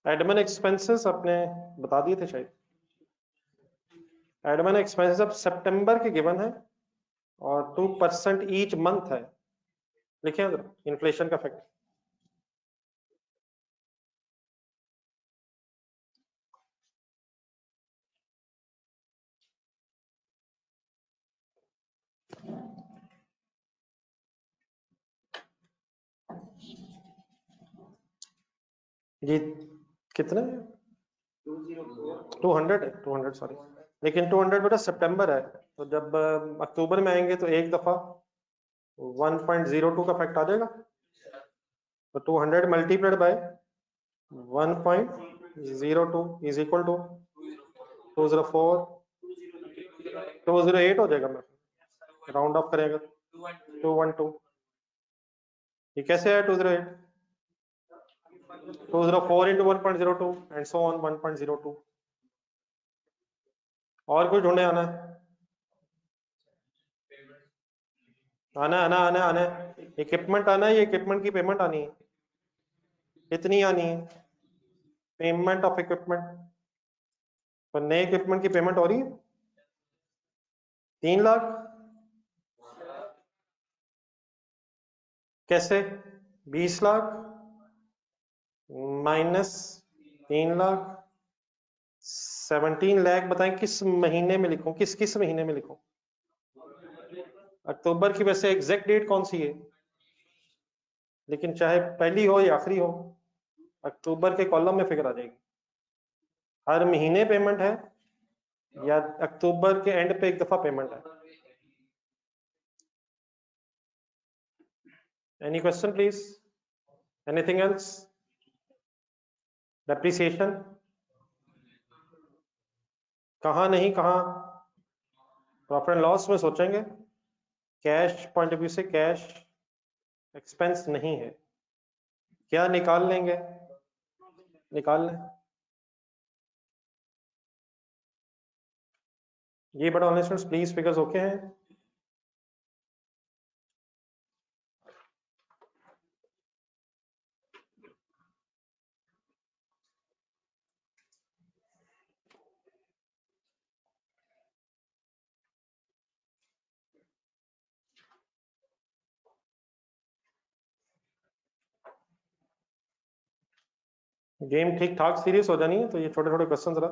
एडमिन एक्सपेंसेस अपने बता दिए थे शायद। एडमिन एक्सपेंसेस अब सितंबर के गिवन है और 2% ईच मंथ है, लिखे इन्फ्लेशन का फैक्टर। जी कितने 200 सॉरी, लेकिन 200 बेटा सितंबर है, तो जब अक्टूबर में आएंगे तो एक दफा 1.02 का फैक्ट आ जाएगा, तो 200 multiplied by 1.02 is equal to 204 208 हो जाएगा। मैं राउंड ऑफ करेंगे 212, ये कैसे है 208 204 into 1.02 and so on 1.02। और कोई ढूंढने आना है, आना इक्विपमेंट आना है, ये इक्विपमेंट की पेमेंट आनी है, कितनी आनी है पेमेंट ऑफ इक्विपमेंट, तो नए इक्विपमेंट की पेमेंट हो रही है 3 लाख। कैसे 20 लाख माइनस 3 लाख 17 लाख। बताएं किस महीने में लिखूं, किस महीने में लिखूं? अक्टूबर की वैसे एग्जैक्ट डेट कौन सी है, लेकिन चाहे पहली हो या आखिरी हो, अक्टूबर के कॉलम में फिगर आ जाएगी। हर महीने पेमेंट है या अक्टूबर के एंड पे एक दफा पेमेंट है? Any question please, anything else? Depreciation कहाँ नहीं, कहाँ प्रॉफिट एंड लॉस में सोचेंगे, कैश पॉइंट ऑफ व्यू से कैश एक्सपेंस नहीं है, क्या निकाल लेंगे, निकाल लें। ये बड़ा online students please figures okay हैं? गेम ठीक ठाक सीरियस हो जानी है, तो ये छोटे छोटे क्वेश्चन जरा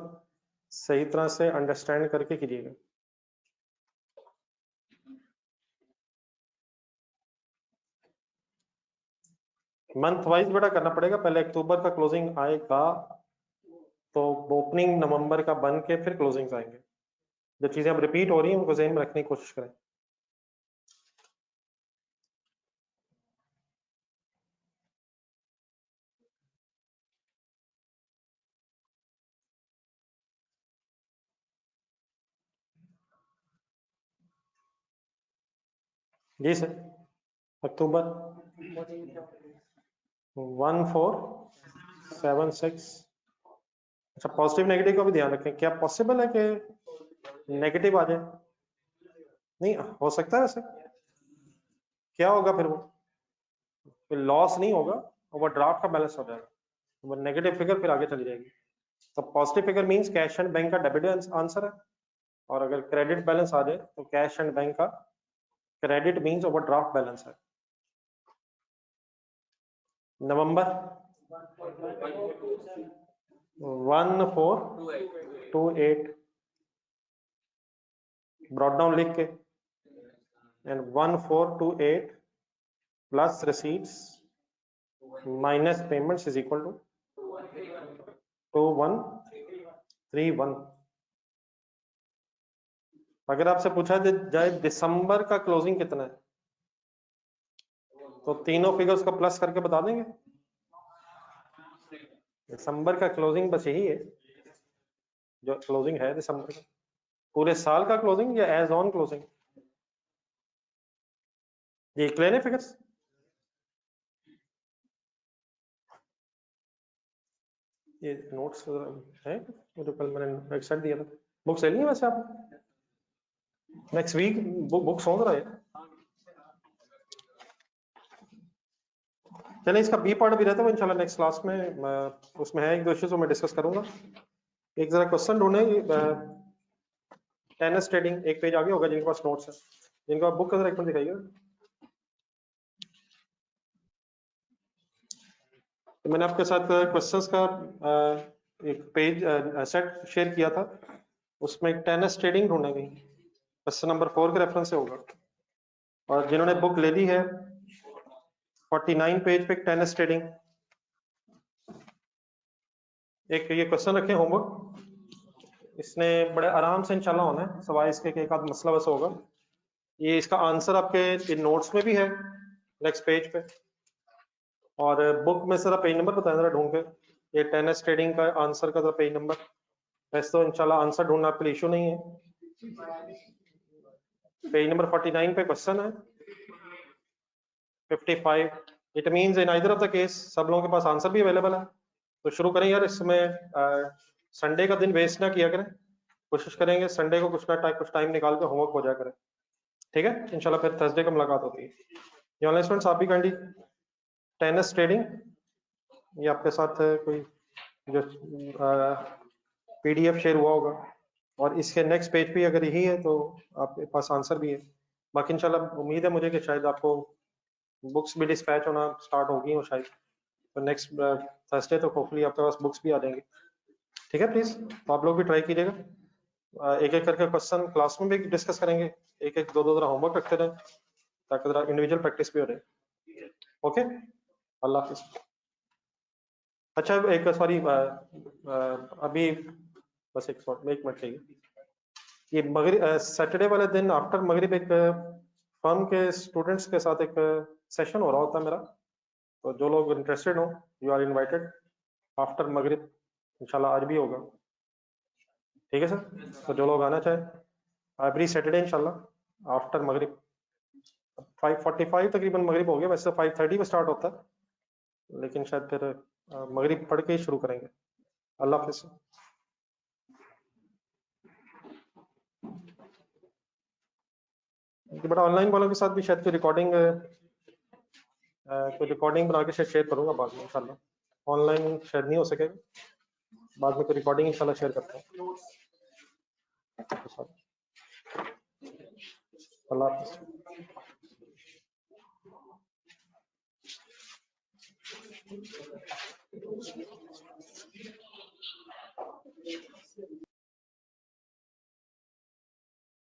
सही तरह से अंडरस्टैंड करके कीजिएगा। मंथ वाइज बेटा करना पड़ेगा, पहले अक्टूबर का क्लोजिंग आएगा तो ओपनिंग नवंबर का बन के फिर क्लोजिंग आएंगे। जो चीजें अब रिपीट हो रही हैं उनको ज़हन में रखने की कोशिश करें। जी सर, अक्टूबर 1476। अच्छा, पॉजिटिव नेगेटिव का भी ध्यान रखें, क्या पॉसिबल है कि नेगेटिव आ जाए? नहीं हो सकता है वैसे, क्या होगा फिर वो लॉस नहीं होगा, वो ड्राफ्ट का बैलेंस हो जाएगा, वो नेगेटिव फिगर फिर आगे चली जाएगी। तो positive figure means cash and bank का डेबिट आंसर है, और अगर क्रेडिट बैलेंस आ जाए तो कैश एंड बैंक का credit means overdraft balance है। नवंबर 1428 ब्रॉट डाउन लिख के, and 1428 plus receipts minus payments is equal to 2131। अगर आपसे पूछा जाए दिसंबर का क्लोजिंग कितना है, तो तीनों फिगर्स को प्लस करके बता देंगे। दिसंबर का क्लोजिंग बस यही है जो क्लोजिंग है दिसंबर का, पूरे साल का क्लोजिंग या एज ऑन क्लोजिंग, ये क्लियर है फिगर्स? ये नोट्स है जो कल मैंने वेबसाइट दिया था, बुक्स ले ली वैसे आप? नेक्स्ट वीक बुक सोच रहा है। चले इसका बी पार्ट भी रहता है इंशाल्लाह नेक्स्ट क्लास में, उसमें है एक दो इश्यूज मैं डिस्कस करूंगा। एक जरा क्वेश्चन ढूंढे, टेनिस ट्रेडिंग एक पेज आगे होगा जिनके पास नोट्स है, जिनको आप बुक का एक मिनट दिखाइएगा। तो मैंने आपके साथ क्वेश्चंस का एक पेज सेट शेयर किया था, उसमें टेनिस ट्रेडिंग ढूंढना गई, क्वेश्चन नंबर 4 के रेफरेंस से होगा। और जिन्होंने बुक ले ली है 49 पेज पे टेनिस ट्रेडिंग, एक ये क्वेश्चन रखे होमवर्क, इसने बड़े आराम से इंशाल्लाह होना है, सवाल इसके एक आध मसला बस होगा। ये इसका आंसर आपके नोट्स में भी है नेक्स्ट पेज पे, और बुक में जरा पेज नंबर बताएं जरा ढूंढ के, ये टेनिस ट्रेडिंग का आंसर का पेज नंबर। वैसे तो इंशाल्लाह आंसर ढूंढना आपके लिए इशू नहीं है। पेज नंबर 49 पे क्वेश्चन है, 55। It means in either of the case सब लोगों के पास आंसर भी अवेलेबल है। तो शुरू करें यार, इसमें संडे का दिन वेस्ट ना किया करें, कोशिश करेंगे संडे को कुछ टाइम निकाल के होमवर्क हो जाया करें, ठीक है। इंशाल्लाह फिर थर्सडे को मुलाकात होती है। ये ऑनलाइन स्टूडेंट्स आप भी काइंडली टेनिस ट्रेडिंग, ये आपके साथ कोई जो पीडीएफ शेयर हुआ होगा, और इसके नेक्स्ट पेज पे अगर यही है तो आपके पास आंसर भी है। बाकी इंशाल्लाह उम्मीद है मुझे कि शायद आपको बुक्स भी डिस्पैच होना स्टार्ट होगी और शायद तो नेक्स्ट थर्सडे तो होपफुली आपके पास बुक्स भी आ जाएंगी, ठीक है। प्लीज तो आप लोग भी ट्राई कीजिएगा, एक एक करके क्वेश्चन क्लास में भी डिस्कस करेंगे, एक एक दो जरा होमवर्क रखते रहें ताकि जरा इंडिविजुअल प्रैक्टिस भी हो रहे। ओके, अल्लाह हाफिज। अच्छा एक सॉरी अभी बस एक मिनट चाहिए। ये मगरिब सैटरडे वाले दिन आफ्टर मगरिब एक फर्म के स्टूडेंट्स के साथ एक सेशन हो रहा होता है मेरा, तो जो लोग इंटरेस्टेड हो यू आर इनवाइटेड आफ्टर मगरिब, इंशाल्लाह आज भी होगा, ठीक है सर। तो जो लोग आना चाहे एवरी सैटरडे इंशाल्लाह आफ्टर मगरिब 5:45 तकरीबन मगरिब हो गया, वैसे 5:30 पे स्टार्ट होता है, लेकिन शायद फिर मगरिब पढ़ के ही शुरू करेंगे। अल्लाह हाफिज। बड़ा ऑनलाइन वालों के साथ भी शायद कोई रिकॉर्डिंग बना के शेयर करूंगा बाद में इंशाल्लाह। ऑनलाइन शायद नहीं हो सकेगा, बाद में कोई रिकॉर्डिंग इंशाल्लाह शेयर करता हूँ। अल्लाह हाफिज।